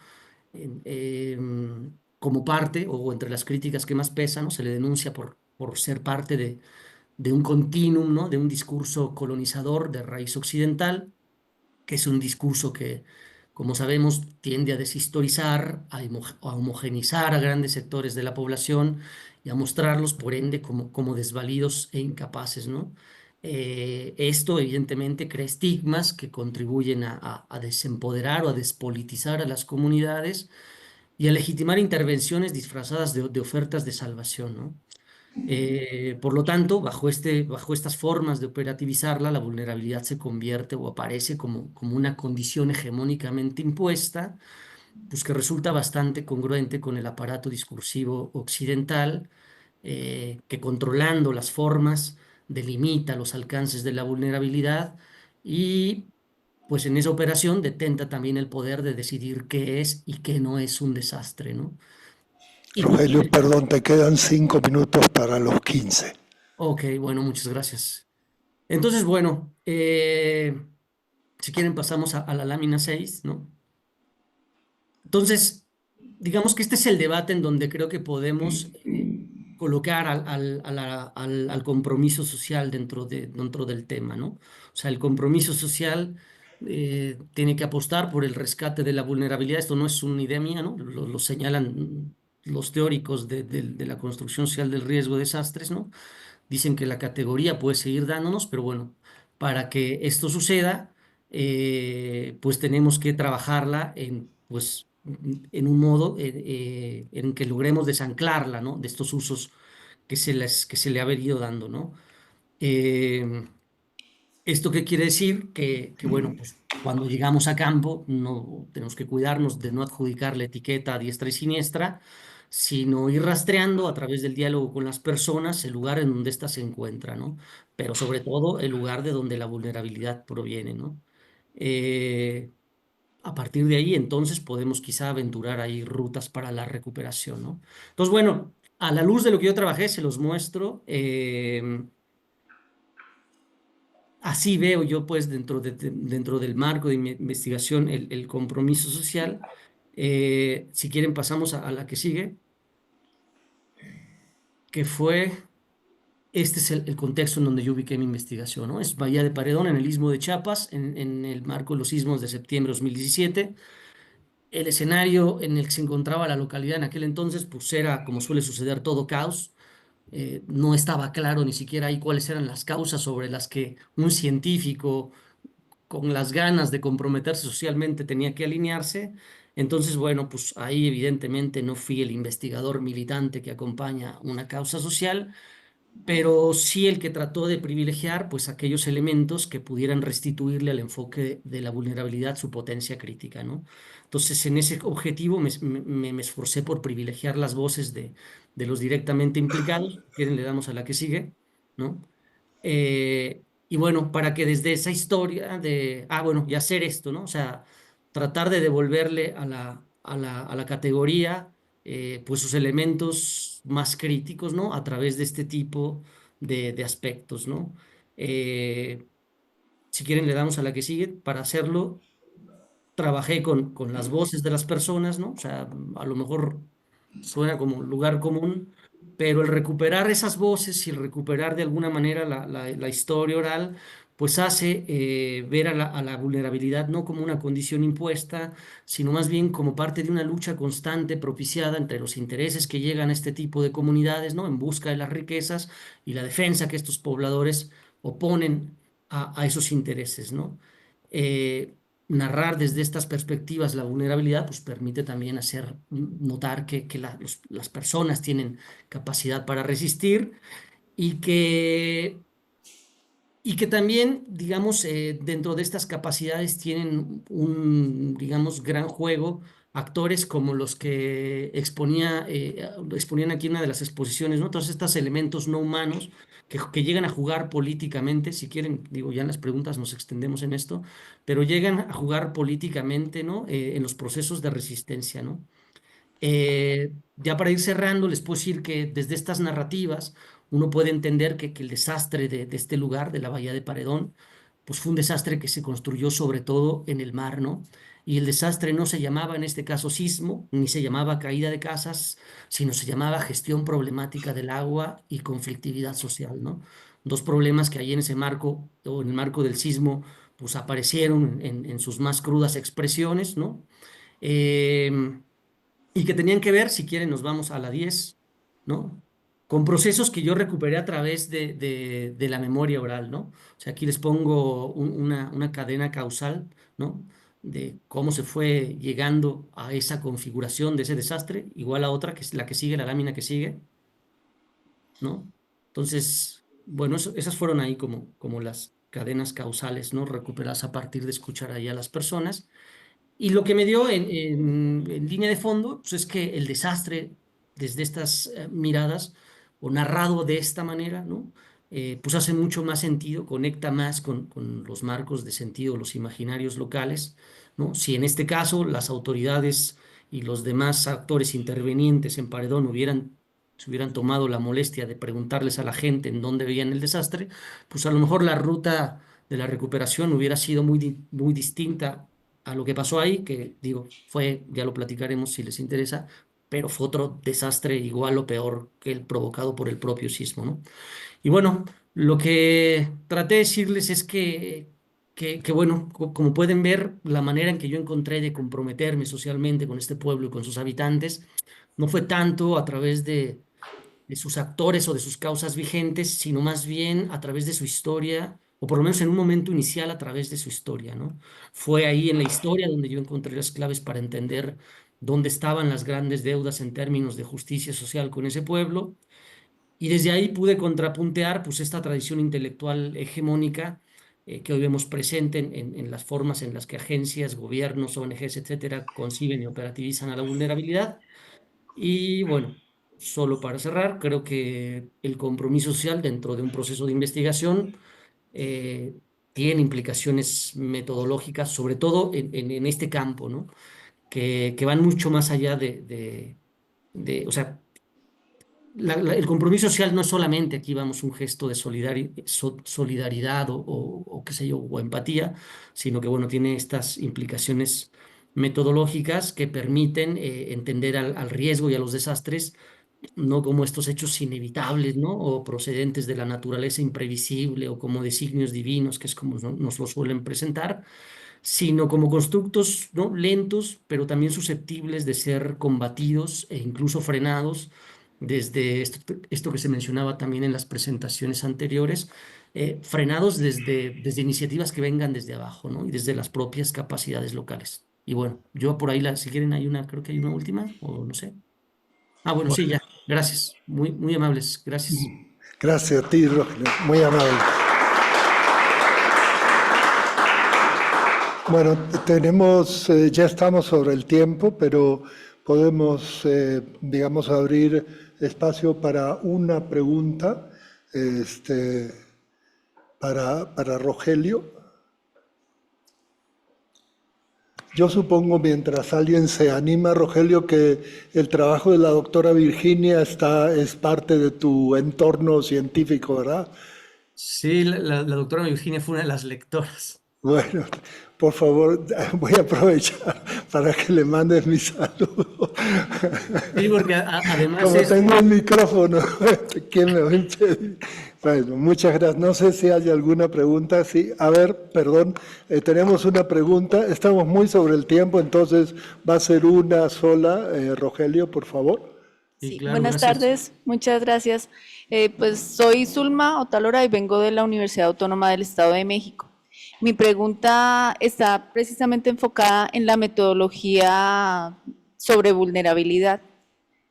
Speaker 9: Como parte o entre las críticas que más pesan, ¿no? Se le denuncia por ser parte de un continuum, ¿no? De un discurso colonizador de raíz occidental, que es un discurso que, como sabemos, tiende a deshistorizar, a homogeneizar a grandes sectores de la población y a mostrarlos, por ende, como desvalidos e incapaces, ¿no? Esto, evidentemente, crea estigmas que contribuyen a desempoderar o a despolitizar a las comunidades y a legitimar intervenciones disfrazadas de ofertas de salvación, ¿no? Por lo tanto, bajo estas formas de operativizarla, la vulnerabilidad se convierte o aparece como una condición hegemónicamente impuesta, pues que resulta bastante congruente con el aparato discursivo occidental, que controlando las formas delimita los alcances de la vulnerabilidad y pues en esa operación detenta también el poder de decidir qué es y qué no es un desastre, ¿no? Y
Speaker 2: Rogelio, perdón, te quedan 5 minutos para los 15.
Speaker 9: ok, bueno, muchas gracias. Entonces, bueno, si quieren pasamos a la lámina 6, ¿no? Entonces, digamos que este es el debate en donde creo que podemos colocar al compromiso social dentro del tema, ¿no? O sea, el compromiso social tiene que apostar por el rescate de la vulnerabilidad. Esto no es una idea mía, ¿no? Lo señalan los teóricos de la construcción social del riesgo de desastres, ¿no? Dicen que la categoría puede seguir dándonos, pero bueno, para que esto suceda, pues tenemos que trabajarla pues, en un modo en que logremos desanclarla, ¿no? De estos usos que se le ha venido dando, ¿no? Eh, ¿Esto qué quiere decir? Bueno, pues cuando llegamos a campo no tenemos que cuidarnos de no adjudicar la etiqueta a diestra y siniestra, sino ir rastreando a través del diálogo con las personas el lugar en donde ésta se encuentra, ¿no? Pero sobre todo el lugar de donde la vulnerabilidad proviene, ¿no? Eh, a partir de ahí, entonces, podemos quizá aventurar ahí rutas para la recuperación, ¿no? Entonces, bueno, a la luz de lo que yo trabajé, se los muestro. Así veo yo, pues, dentro del marco de mi investigación, el compromiso social. Si quieren, pasamos a la que sigue, que fue, este es el contexto en donde yo ubiqué mi investigación, ¿no? Es Bahía de Paredón, en el Istmo de Chiapas, en el marco de los sismos de septiembre de 2017. El escenario en el que se encontraba la localidad en aquel entonces, pues era, como suele suceder, todo caos. No estaba claro ni siquiera ahí cuáles eran las causas sobre las que un científico con las ganas de comprometerse socialmente tenía que alinearse. Entonces, bueno, pues ahí evidentemente no fui el investigador militante que acompaña una causa social, pero sí el que trató de privilegiar pues aquellos elementos que pudieran restituirle al enfoque de la vulnerabilidad su potencia crítica, ¿no? Entonces, en ese objetivo me esforcé por privilegiar las voces de los directamente implicados. Si quieren, le damos a la que sigue, ¿no? Y bueno, para que desde esa historia bueno, y hacer esto, ¿no? O sea, tratar de devolverle a la categoría, pues sus elementos más críticos, ¿no? A través de este tipo de aspectos, ¿no? Eh, si quieren, le damos a la que sigue. Para hacerlo, trabajé con las voces de las personas, ¿no? O sea, a lo mejor suena como lugar común, pero el recuperar esas voces y el recuperar de alguna manera la historia oral, pues hace ver a la vulnerabilidad no como una condición impuesta, sino más bien como parte de una lucha constante propiciada entre los intereses que llegan a este tipo de comunidades, ¿no? En busca de las riquezas y la defensa que estos pobladores oponen a esos intereses, ¿no? Eh, Narrar desde estas perspectivas la vulnerabilidad, pues permite también hacer notar que las personas tienen capacidad para resistir y que también, digamos, dentro de estas capacidades tienen digamos, gran juego actores como los que exponían aquí en una de las exposiciones, ¿no? Todos estos elementos no humanos que llegan a jugar políticamente, si quieren, digo, ya en las preguntas nos extendemos en esto, pero llegan a jugar políticamente, ¿no? En los procesos de resistencia, ¿no? Ya para ir cerrando, les puedo decir que desde estas narrativas uno puede entender que el desastre de este lugar, de la Bahía de Paredón, pues fue un desastre que se construyó sobre todo en el mar, ¿no? Y el desastre no se llamaba en este caso sismo, ni se llamaba caída de casas, sino se llamaba gestión problemática del agua y conflictividad social, ¿no? Dos problemas que ahí en ese marco, o en el marco del sismo, pues aparecieron en sus más crudas expresiones, ¿no? Eh, y que tenían que ver, si quieren, nos vamos a la 10, ¿no? Con procesos que yo recuperé a través de la memoria oral, ¿no? O sea, aquí les pongo una cadena causal, ¿no? De cómo se fue llegando a esa configuración de ese desastre, igual a otra, que es la que sigue, la lámina que sigue, ¿no? Entonces, bueno, esas fueron ahí como las cadenas causales, ¿no? Recuperadas a partir de escuchar ahí a las personas. Y lo que me dio en línea de fondo, pues es que el desastre, desde estas miradas, o narrado de esta manera, ¿no? Pues hace mucho más sentido, conecta más con los marcos de sentido, los imaginarios locales, ¿no? Si en este caso las autoridades y los demás actores intervenientes en Paredón se hubieran tomado la molestia de preguntarles a la gente en dónde veían el desastre, pues a lo mejor la ruta de la recuperación hubiera sido muy distinta a lo que pasó ahí, que digo, ya lo platicaremos si les interesa, pero fue otro desastre igual o peor que el provocado por el propio sismo, ¿no? Y bueno, lo que traté de decirles es que bueno, como pueden ver, la manera en que yo encontré de comprometerme socialmente con este pueblo y con sus habitantes no fue tanto a través de sus actores o de sus causas vigentes, sino más bien a través de su historia, o por lo menos en un momento inicial a través de su historia, ¿no? Fue ahí en la historia donde yo encontré las claves para entender dónde estaban las grandes deudas en términos de justicia social con ese pueblo, y desde ahí pude contrapuntear pues esta tradición intelectual hegemónica que hoy vemos presente en las formas en las que agencias, gobiernos, ONGs, etcétera, conciben y operativizan a la vulnerabilidad. Y bueno, solo para cerrar, creo que el compromiso social dentro de un proceso de investigación eh, tiene implicaciones metodológicas, sobre todo en este campo, ¿no? Que van mucho más allá o sea, el compromiso social no es solamente aquí vamos un gesto de solidaridad o qué sé yo, o empatía, sino que bueno, tiene estas implicaciones metodológicas que permiten entender al riesgo y a los desastres no como estos hechos inevitables, ¿no? O procedentes de la naturaleza imprevisible o como designios divinos, que es como nos lo suelen presentar, sino como constructos, ¿no? Lentos, pero también susceptibles de ser combatidos e incluso frenados desde esto que se mencionaba también en las presentaciones anteriores, frenados desde iniciativas que vengan desde abajo, ¿no? Y desde las propias capacidades locales. Y bueno, yo por ahí, si quieren, creo que hay una última, o no sé. Ah, bueno, sí, ya. Gracias. Muy, muy amables. Gracias.
Speaker 2: Gracias a ti, Rogelio, muy amable. Bueno, ya estamos sobre el tiempo, pero podemos, digamos, abrir espacio para una pregunta para Rogelio. Yo supongo, mientras alguien se anima, Rogelio, que el trabajo de la doctora Virginia es parte de tu entorno científico, ¿verdad?
Speaker 9: Sí, la doctora Virginia fue una de las lectoras.
Speaker 2: Bueno, por favor, voy a aprovechar para que le mandes mi saludo.
Speaker 9: Sí, porque además
Speaker 2: Como tengo el micrófono, ¿quién me va a impedir? Bueno, muchas gracias. No sé si hay alguna pregunta. Sí, a ver, perdón, tenemos una pregunta. Estamos muy sobre el tiempo, entonces va a ser una sola. Rogelio, por favor.
Speaker 9: Sí, claro,
Speaker 10: Buenas
Speaker 9: gracias.
Speaker 10: tardes, muchas gracias. Pues soy Zulma Otalora y vengo de la Universidad Autónoma del Estado de México. Mi pregunta está precisamente enfocada en la metodología sobre vulnerabilidad.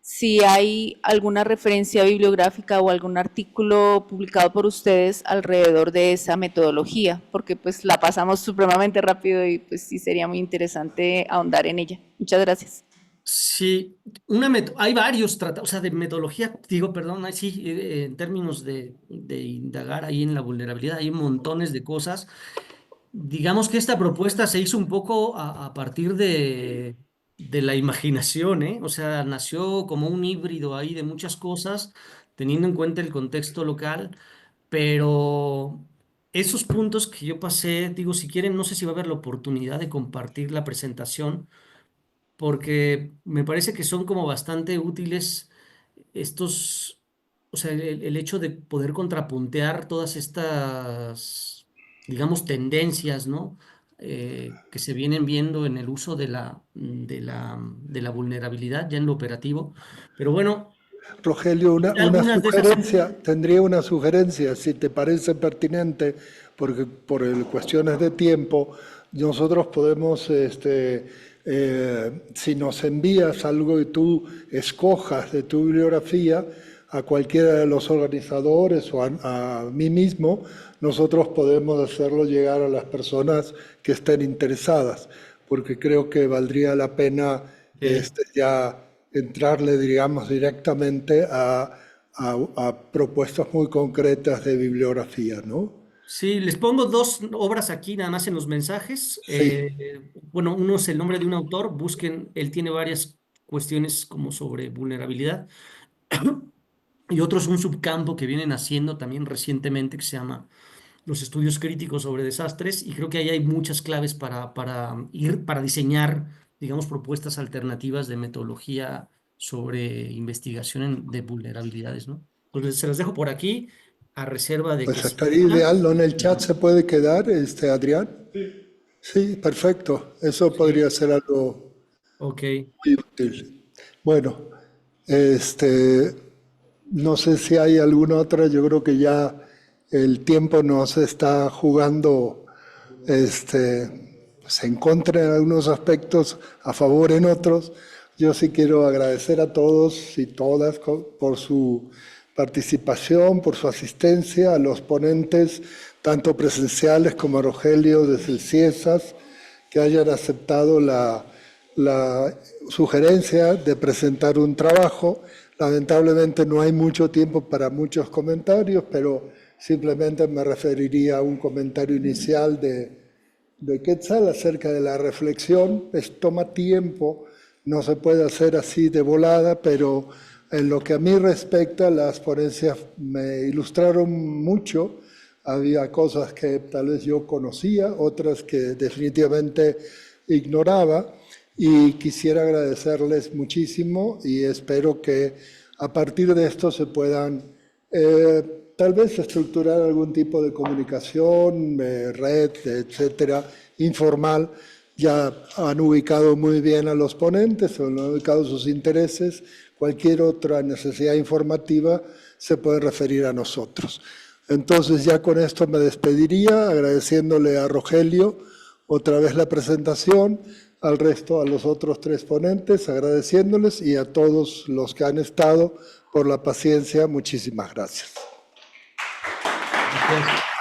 Speaker 10: Si hay alguna referencia bibliográfica o algún artículo publicado por ustedes alrededor de esa metodología, porque pues la pasamos supremamente rápido y pues sí sería muy interesante ahondar en ella. Muchas gracias.
Speaker 9: Sí, hay varios tratados, o sea, de metodología, digo, perdón, sí, en términos de indagar ahí en la vulnerabilidad, hay montones de cosas. Digamos que esta propuesta se hizo un poco a partir de la imaginación, ¿eh? O sea, nació como un híbrido ahí de muchas cosas, teniendo en cuenta el contexto local, pero esos puntos que yo pasé, digo, si quieren, no sé si va a haber la oportunidad de compartir la presentación, porque me parece que son como bastante útiles estos, o sea, el hecho de poder contrapuntear todas estas, digamos, tendencias, ¿no? Que se vienen viendo en el uso de la vulnerabilidad ya en lo operativo. Pero bueno,
Speaker 2: Rogelio, una
Speaker 9: algunas de esas son...
Speaker 2: sugerencia, tendría una sugerencia, si te parece pertinente, porque por cuestiones de tiempo, nosotros podemos, si nos envías algo y tú escojas de tu bibliografía, a cualquiera de los organizadores o a mí mismo, nosotros podemos hacerlo llegar a las personas que estén interesadas, porque creo que valdría la pena ya entrarle, digamos, directamente a propuestas muy concretas de bibliografía, ¿no?
Speaker 9: Sí, les pongo dos obras aquí nada más en los mensajes.
Speaker 2: Sí,
Speaker 9: Bueno, uno es el nombre de un autor, busquen, él tiene varias cuestiones como sobre vulnerabilidad. Y otro es un subcampo que vienen haciendo también recientemente que se llama los estudios críticos sobre desastres y creo que ahí hay muchas claves para diseñar, digamos, propuestas alternativas de metodología sobre investigación de vulnerabilidades, ¿no? Pues se las dejo por aquí a reserva de que...
Speaker 2: Pues estaría ideal, ¿no? En el chat se puede quedar, Adrián. Sí, perfecto. Eso podría ser algo
Speaker 9: Ok.
Speaker 2: muy útil. Bueno, no sé si hay alguna otra, yo creo que ya el tiempo nos está jugando pues en contra en algunos aspectos, a favor en otros. Yo sí quiero agradecer a todos y todas por su participación, por su asistencia, a los ponentes, tanto presenciales como a Rogelio desde el CIESAS, que hayan aceptado la sugerencia de presentar un trabajo. Lamentablemente no hay mucho tiempo para muchos comentarios, pero simplemente me referiría a un comentario inicial de Quetzal acerca de la reflexión. Toma tiempo, no se puede hacer así de volada, pero en lo que a mí respecta, las ponencias me ilustraron mucho. Había cosas que tal vez yo conocía, otras que definitivamente ignoraba, y quisiera agradecerles muchísimo y espero que a partir de esto se puedan tal vez estructurar algún tipo de comunicación, red, etcétera, informal. Ya han ubicado muy bien a los ponentes, han ubicado sus intereses. Cualquier otra necesidad informativa se puede referir a nosotros. Entonces ya con esto me despediría, agradeciéndole a Rogelio otra vez la presentación, al resto, a los otros tres ponentes, agradeciéndoles, y a todos los que han estado por la paciencia. Muchísimas gracias.
Speaker 9: Gracias.